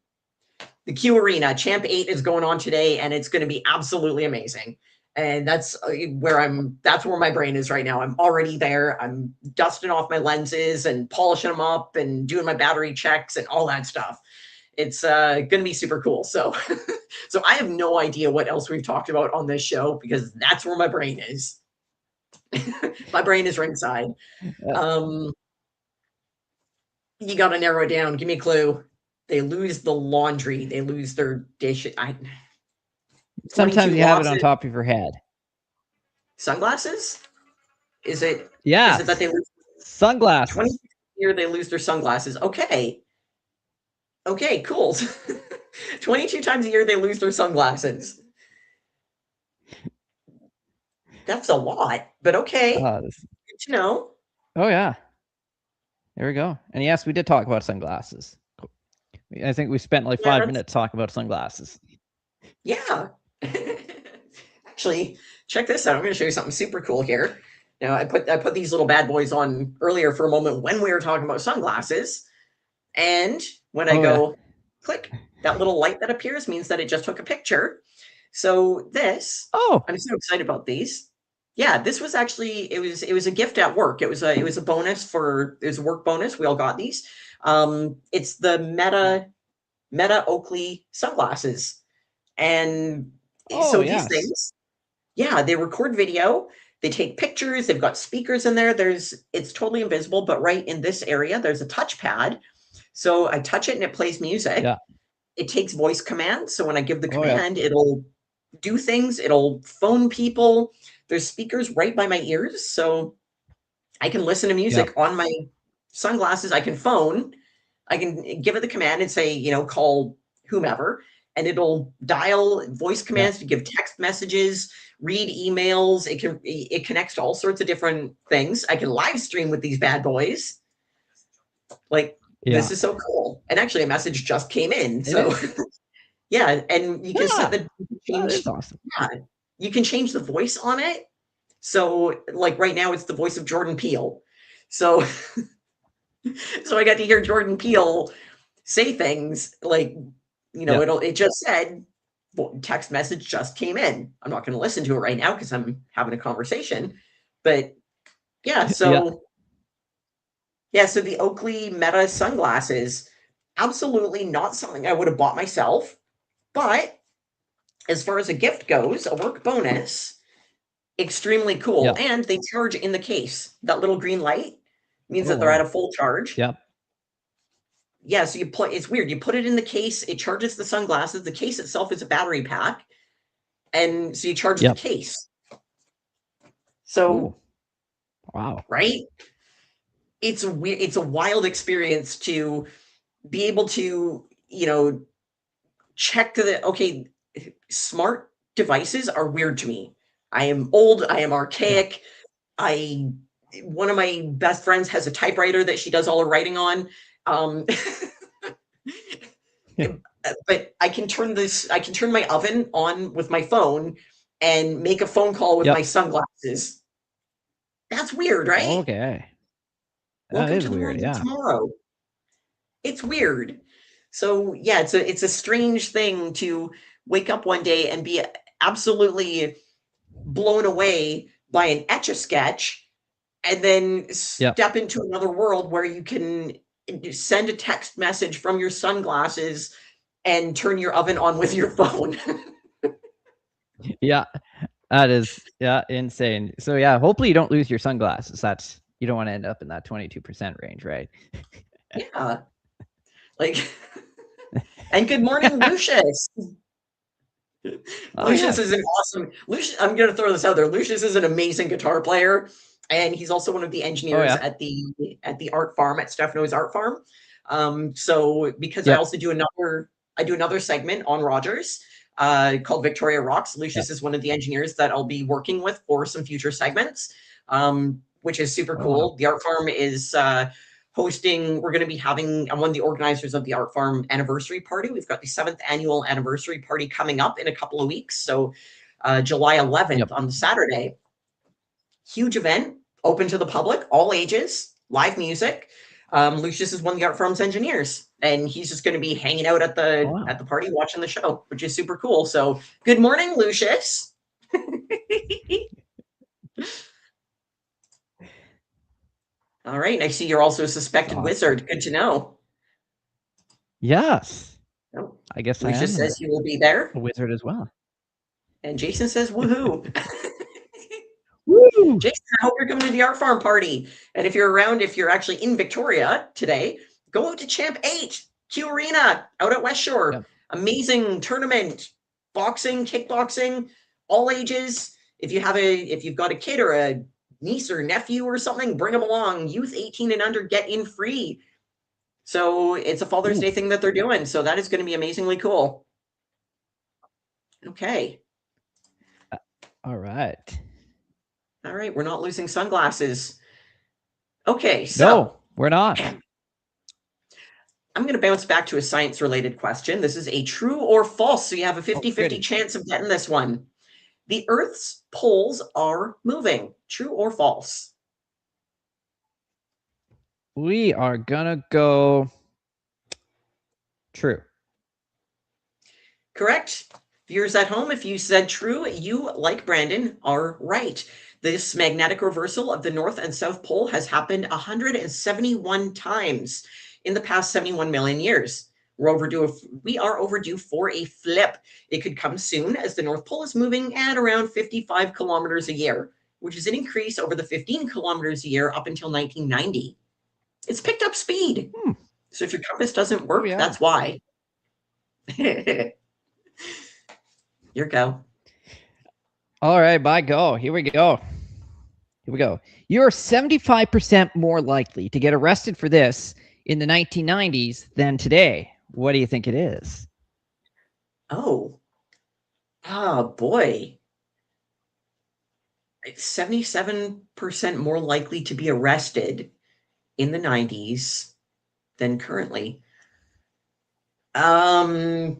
the Q Arena Champ 8 is going on today, and it's going to be absolutely amazing. And that's where my brain is right now. I'm already there. I'm dusting off my lenses and polishing them up and doing my battery checks and all that stuff. It's going to be super cool. So, so I have no idea what else we've talked about on this show, because that's where my brain is. My brain is ringside. You got to narrow it down. Give me a clue. They lose the laundry. They lose their dish. Sometimes you have it on top of your head. Sunglasses? Is it? Yeah. Is it that they lose sunglasses? 20 year they lose their sunglasses. Okay. Okay, cool. 22 times a year they lose their sunglasses. That's a lot, but okay. Good to know. Oh yeah. There we go. And yes, we did talk about sunglasses. I think we spent like 5 minutes talking about sunglasses. Yeah. Actually, check this out. I'm going to show you something super cool here. Now, I put these little bad boys on earlier for a moment when we were talking about sunglasses. And when I go click, that little light that appears means that it just took a picture. So this, I'm so excited about these. Yeah, this was actually, it was a gift at work. It was a bonus it was a work bonus. We all got these. It's the Meta Oakley sunglasses. And so these things, yeah, they record video, they take pictures, they've got speakers in there. It's totally invisible, but right in this area, there's a touchpad. So I touch it and it plays music. Yeah. It takes voice commands. So when I give the command, it'll do things. It'll phone people. There's speakers right by my ears. So I can listen to music on my sunglasses. I can phone. I can give it the command and say, call whomever, and it'll dial voice commands to give text messages, read emails. It connects to all sorts of different things. I can live stream with these bad boys. This is so cool. And actually a message just came in. So yeah, and you can set the change. That's awesome. Yeah, you can change the voice on it. So like right now it's the voice of Jordan Peele. So so I got to hear Jordan Peele say things like, it just said, text message just came in. I'm not going to listen to it right now because I'm having a conversation, but Yeah, so so the Oakley Meta sunglasses, absolutely not something I would have bought myself, but as far as a gift goes, a work bonus, extremely cool. Yep. And they charge in the case. That little green light means Oh, that they're at wow. a full charge. Yep. Yeah, so it's weird. You put it in the case, it charges the sunglasses. The case itself is a battery pack. And so you charge the case. So, Ooh. Wow. right? It's a wild experience to be able to, check okay, smart devices are weird to me. I am old, I am archaic. One of my best friends has a typewriter that she does all her writing on. Um, but I can turn my oven on with my phone and make a phone call with my sunglasses. That's weird, right? Okay. That Welcome is to the weird. world of Yeah. tomorrow. It's weird. So yeah, it's a strange thing to wake up one day and be absolutely blown away by an Etch-a-Sketch and then step into another world where you can send a text message from your sunglasses and turn your oven on with your phone. Yeah. That is insane. So yeah, hopefully you don't lose your sunglasses. You don't want to end up in that 22% range, right? Yeah. Like and good morning, Lucius. Lucius is an awesome Lucius. I'm gonna throw this out there. Lucius is an amazing guitar player, and he's also one of the engineers at the art farm at Stefano's Art Farm. So because I also do another segment on Rogers called Victoria Rocks. Lucius is one of the engineers that I'll be working with for some future segments, which is super cool. The art farm is hosting. We're going to be having. I'm one of the organizers of the Art Farm anniversary party. We've got the 7th annual anniversary party coming up in a couple of weeks. So July 11th on the Saturday. Huge event, open to the public, all ages, live music. Lucius is one of the Art Farm's engineers, and he's just going to be hanging out at the party watching the show, which is super cool. So good morning, Lucius. All right. I see you're also a suspected wizard. Good to know. Yes. Oh, I guess Lucius I am says he will be there. a wizard as well. And Jason says, woohoo. Woo! Jason, I hope you're coming to the Art Farm party. And if you're around, if you're actually in Victoria today, go out to Champ 8, Q Arena, out at West Shore. Amazing tournament, boxing, kickboxing, all ages. If you've got a kid or a niece or nephew or something, bring them along. Youth 18 and under get in free. So it's a Father's Day thing that they're doing. So that is going to be amazingly cool. Okay. All right. All right. We're not losing sunglasses. Okay. So no, we're not. I'm going to bounce back to a science-related question. This is a true or false. So you have a 50-50 chance of getting this one. The Earth's poles are moving. True or false? We are gonna go true. Correct. Viewers at home, if you said true, you, like Brandon, are right. This magnetic reversal of the North and South Pole has happened 171 times in the past 71 million years. We are overdue for a flip. It could come soon as the North Pole is moving at around 55 kilometers a year, which is an increase over the 15 kilometers a year up until 1990. It's picked up speed. So if your compass doesn't work, that's why. Your go. All right, by go. Here we go. Here we go. You're 75% more likely to get arrested for this in the 1990s than today. What do you think it is? Oh boy. 77% more likely to be arrested in the 90s than currently. I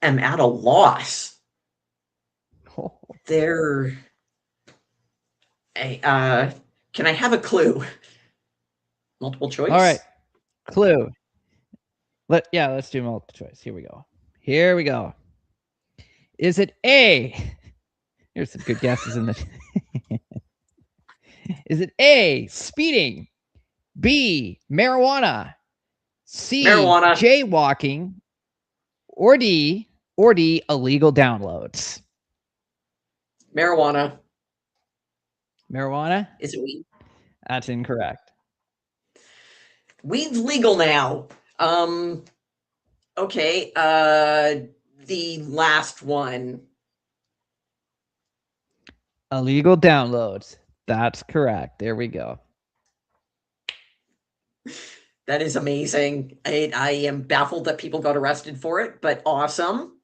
am at a loss. Can I have a clue? Multiple choice? All right. Clue. Let's do multiple choice. Here we go. Is it A, Here's some good guesses in the. Is it A, speeding, B, marijuana, C, Marijuana. jaywalking, or D, illegal downloads? Marijuana. Marijuana? Is it weed? That's incorrect. Weed's legal now. Okay. The last one. Illegal downloads. That's correct. There we go. That is amazing. I am baffled that people got arrested for it, but awesome.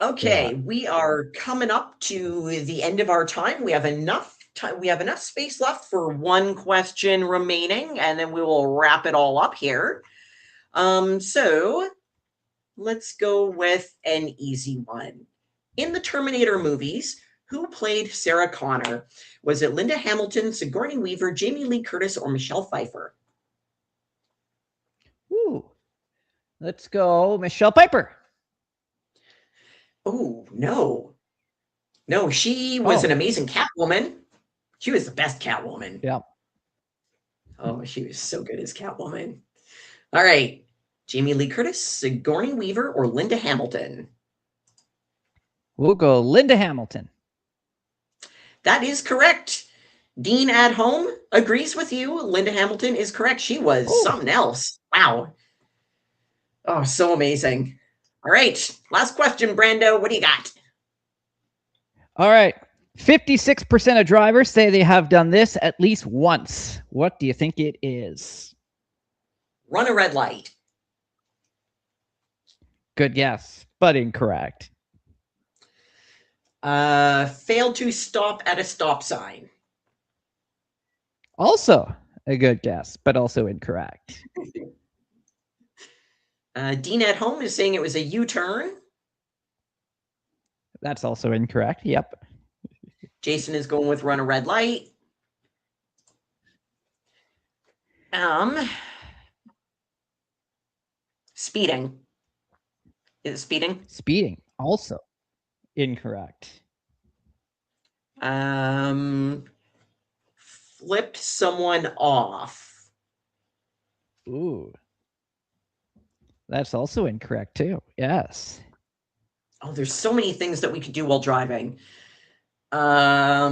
Okay, we are coming up to the end of our time. We have enough time. We have enough space left for one question remaining, and then we will wrap it all up here. So let's go with an easy one. In the Terminator movies, who played Sarah Connor? Was it Linda Hamilton, Sigourney Weaver, Jamie Lee Curtis, or Michelle Pfeiffer? Ooh. Let's go Michelle Pfeiffer. Oh, no. No, she was an amazing Catwoman. She was the best Catwoman. Yeah. Oh, she was so good as Catwoman. All right. Jamie Lee Curtis, Sigourney Weaver, or Linda Hamilton? We'll go Linda Hamilton. That is correct. Dean at home agrees with you. Linda Hamilton is correct. She was something else. Wow. Oh, so amazing. All right. Last question, Brando. What do you got? All right. 56% of drivers say they have done this at least once. What do you think it is? Run a red light. Good guess, but incorrect. Failed to stop at a stop sign. Also a good guess, but also incorrect. Dean at home is saying it was a U-turn. That's also incorrect. Yep. Jason is going with run a red light. Speeding. Is it speeding? Speeding, also incorrect. Flipped someone off. Ooh. That's also incorrect too. Yes. Oh, there's so many things that we could do while driving. Yeah,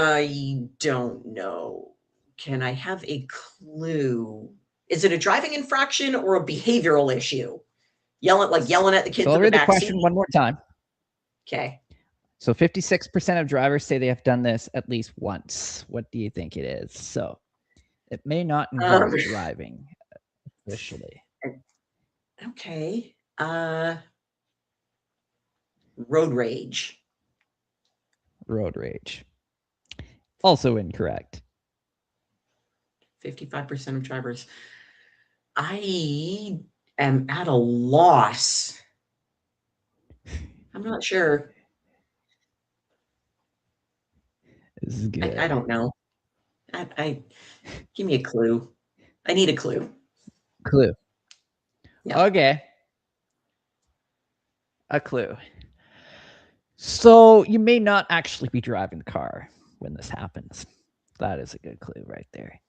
I don't know. Can I have a clue? Is it a driving infraction or a behavioral issue? Yelling at the kids So I'll in the read the back question seat. one more time. Okay. So 56% of drivers say they have done this at least once. What do you think it is? So it may not involve driving officially. Okay. Road rage. Road rage. Also incorrect. 55% of drivers. I am at a loss. I'm not sure. This is good. I don't know. I give me a clue. I need a clue. Clue. Yeah. Okay. A clue. So you may not actually be driving the car when this happens. That is a good clue right there.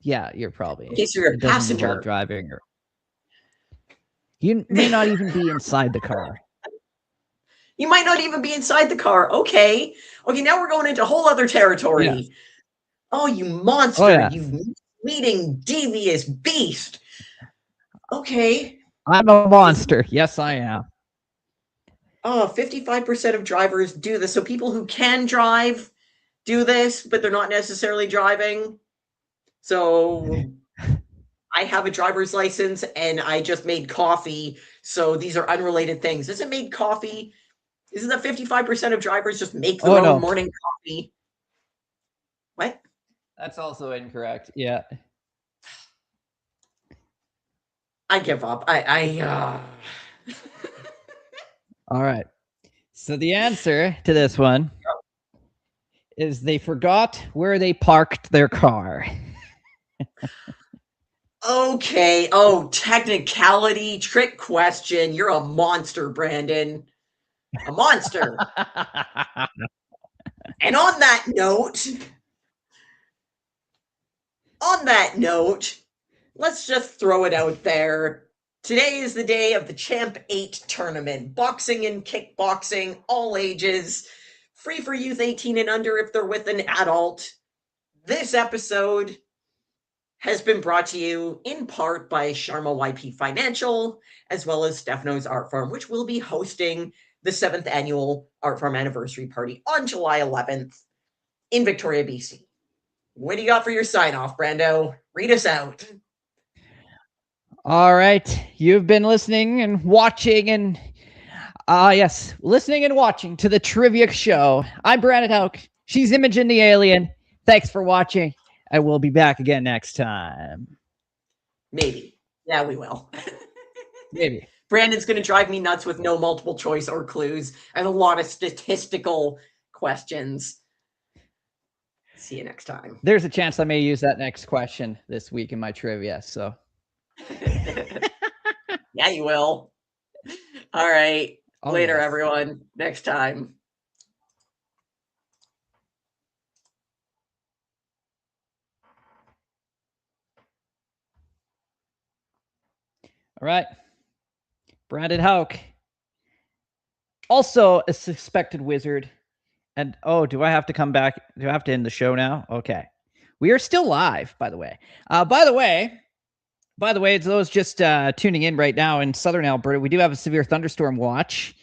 Yeah, you're probably. Okay, so you're a passenger. Driving, or you may not even be inside the car. You might not even be inside the car. Okay. Okay, now we're going into whole other territory. Yeah. Oh, you monster. Oh, yeah. You misleading, devious beast. Okay. I'm a monster. Yes, I am. Oh, 55% of drivers do this. So people who can drive do this, but they're not necessarily driving. So I have a driver's license and I just made coffee. So these are unrelated things. Isn't made coffee? Isn't that 55% of drivers just make their own morning coffee? What? That's also incorrect. Yeah. I give up. All right. So the answer to this one is they forgot where they parked their car. Okay. Oh, technicality, trick question. You're a monster, Brandon. A monster. And on that note, let's just throw it out there. Today is the day of the Champ 8 tournament. Boxing and kickboxing, all ages. Free for youth 18 and under if they're with an adult. This episode has been brought to you in part by Sharma YP Financial, as well as Stefano's Art Farm, which will be hosting the 7th annual Art Farm anniversary party on July 11th in Victoria, BC. What do you got for your sign off, Brando? Read us out. All right. You've been listening and watching and listening and watching to the Trivia Show. I'm Brandon Hauk. She's Imogen the Alien. Thanks for watching. I will be back again next time. Maybe. Yeah, we will. Maybe. Brandon's going to drive me nuts with no multiple choice or clues and a lot of statistical questions. See you next time. There's a chance I may use that next question this week in my trivia, so. Yeah, you will. All right. Oh, Later, yes. everyone. Next time. All right. Brandon Hauk. Also a suspected wizard. And, do I have to come back? Do I have to end the show now? Okay. We are still live, by the way. By the way, it's those just tuning in right now in Southern Alberta, we do have a severe thunderstorm watch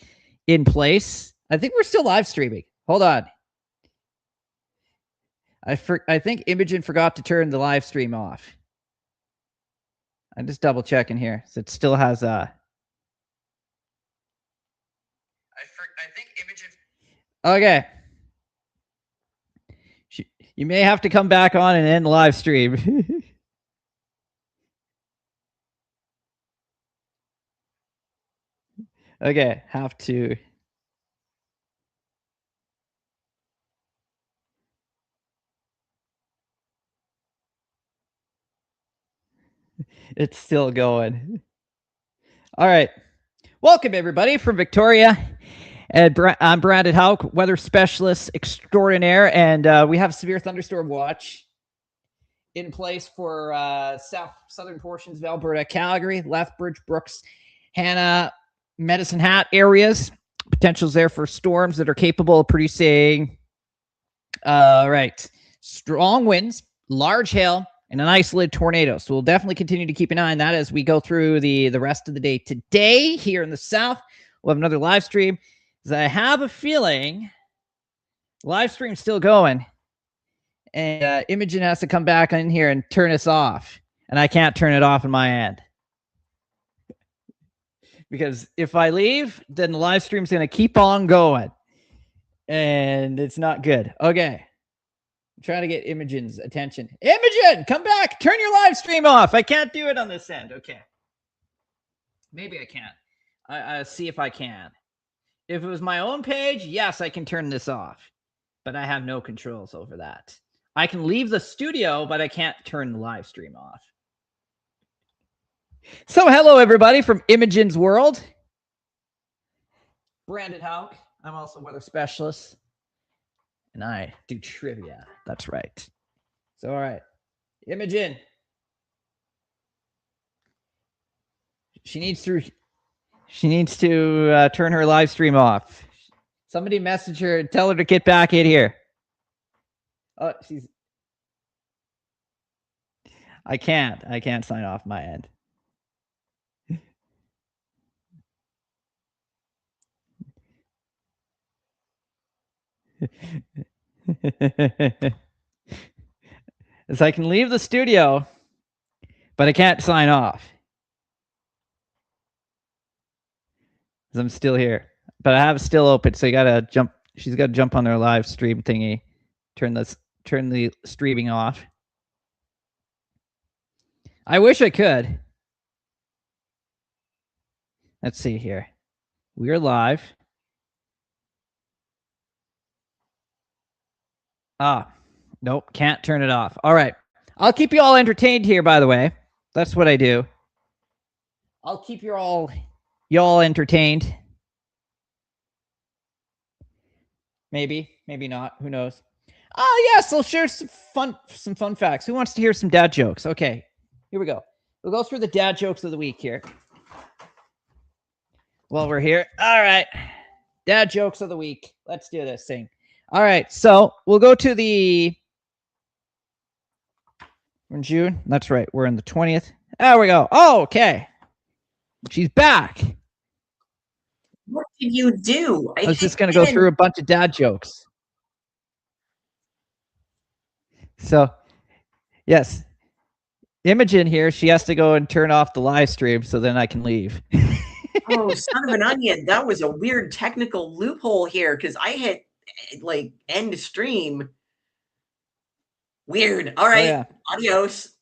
in place. I think we're still live streaming. Hold on. I think Imogen forgot to turn the live stream off. I'm just double checking here. So it still has I think Imogen. Okay. You may have to come back on and end the live stream. Okay, have to. It's still going. All right. Welcome, everybody, from Victoria. And I'm Brandon Hauk, weather specialist extraordinaire, and we have severe thunderstorm watch in place for southern portions of Alberta, Calgary, Lethbridge, Brooks, Hanna, Medicine Hat areas. Potentials there for storms that are capable of producing strong winds, large hail, and an isolated tornado. So we'll definitely continue to keep an eye on that as we go through the rest of the day. Today, here in the south, we'll have another live stream. I have a feeling live stream's still going, and Imogen has to come back in here and turn us off, and I can't turn it off on my end. Because if I leave, then the live stream's going to keep on going, and it's not good. Okay. I'm trying to get Imogen's attention. Imogen, come back. Turn your live stream off. I can't do it on this end. Okay. Maybe I can. I see if I can. If it was my own page, yes, I can turn this off. But I have no controls over that. I can leave the studio, but I can't turn the live stream off. So hello, everybody, from Imogen's World. Brandon Hauk. I'm also a weather specialist. And I do trivia. That's right. So, all right. Imogen. She needs to turn her live stream off. Somebody message her and tell her to get back in here. Oh, I can't sign off my end. As I can leave the studio, but I can't sign off. Because I'm still here. But I have it still open, so you gotta jump. She's gotta jump on their live stream thingy. Turn the streaming off. I wish I could. Let's see here. We're live. Nope, can't turn it off. All right. I'll keep you all entertained here, by the way. That's what I do. I'll keep y'all entertained. Maybe, maybe not. Who knows? Oh, yes, I'll share some fun facts. Who wants to hear some dad jokes? Okay, here we go. We'll go through the dad jokes of the week here. While we're here. All right. Dad jokes of the week. Let's do this thing. All right, so we'll go to the... We're in June. That's right. We're in the 20th. There we go. Oh, okay. She's back. What did you do? I was just going to go through a bunch of dad jokes. So, yes. Imogen here, she has to go and turn off the live stream so then I can leave. Oh, son of an onion. That was a weird technical loophole here because I hit like end stream. Weird. All right. Oh, yeah. Adios.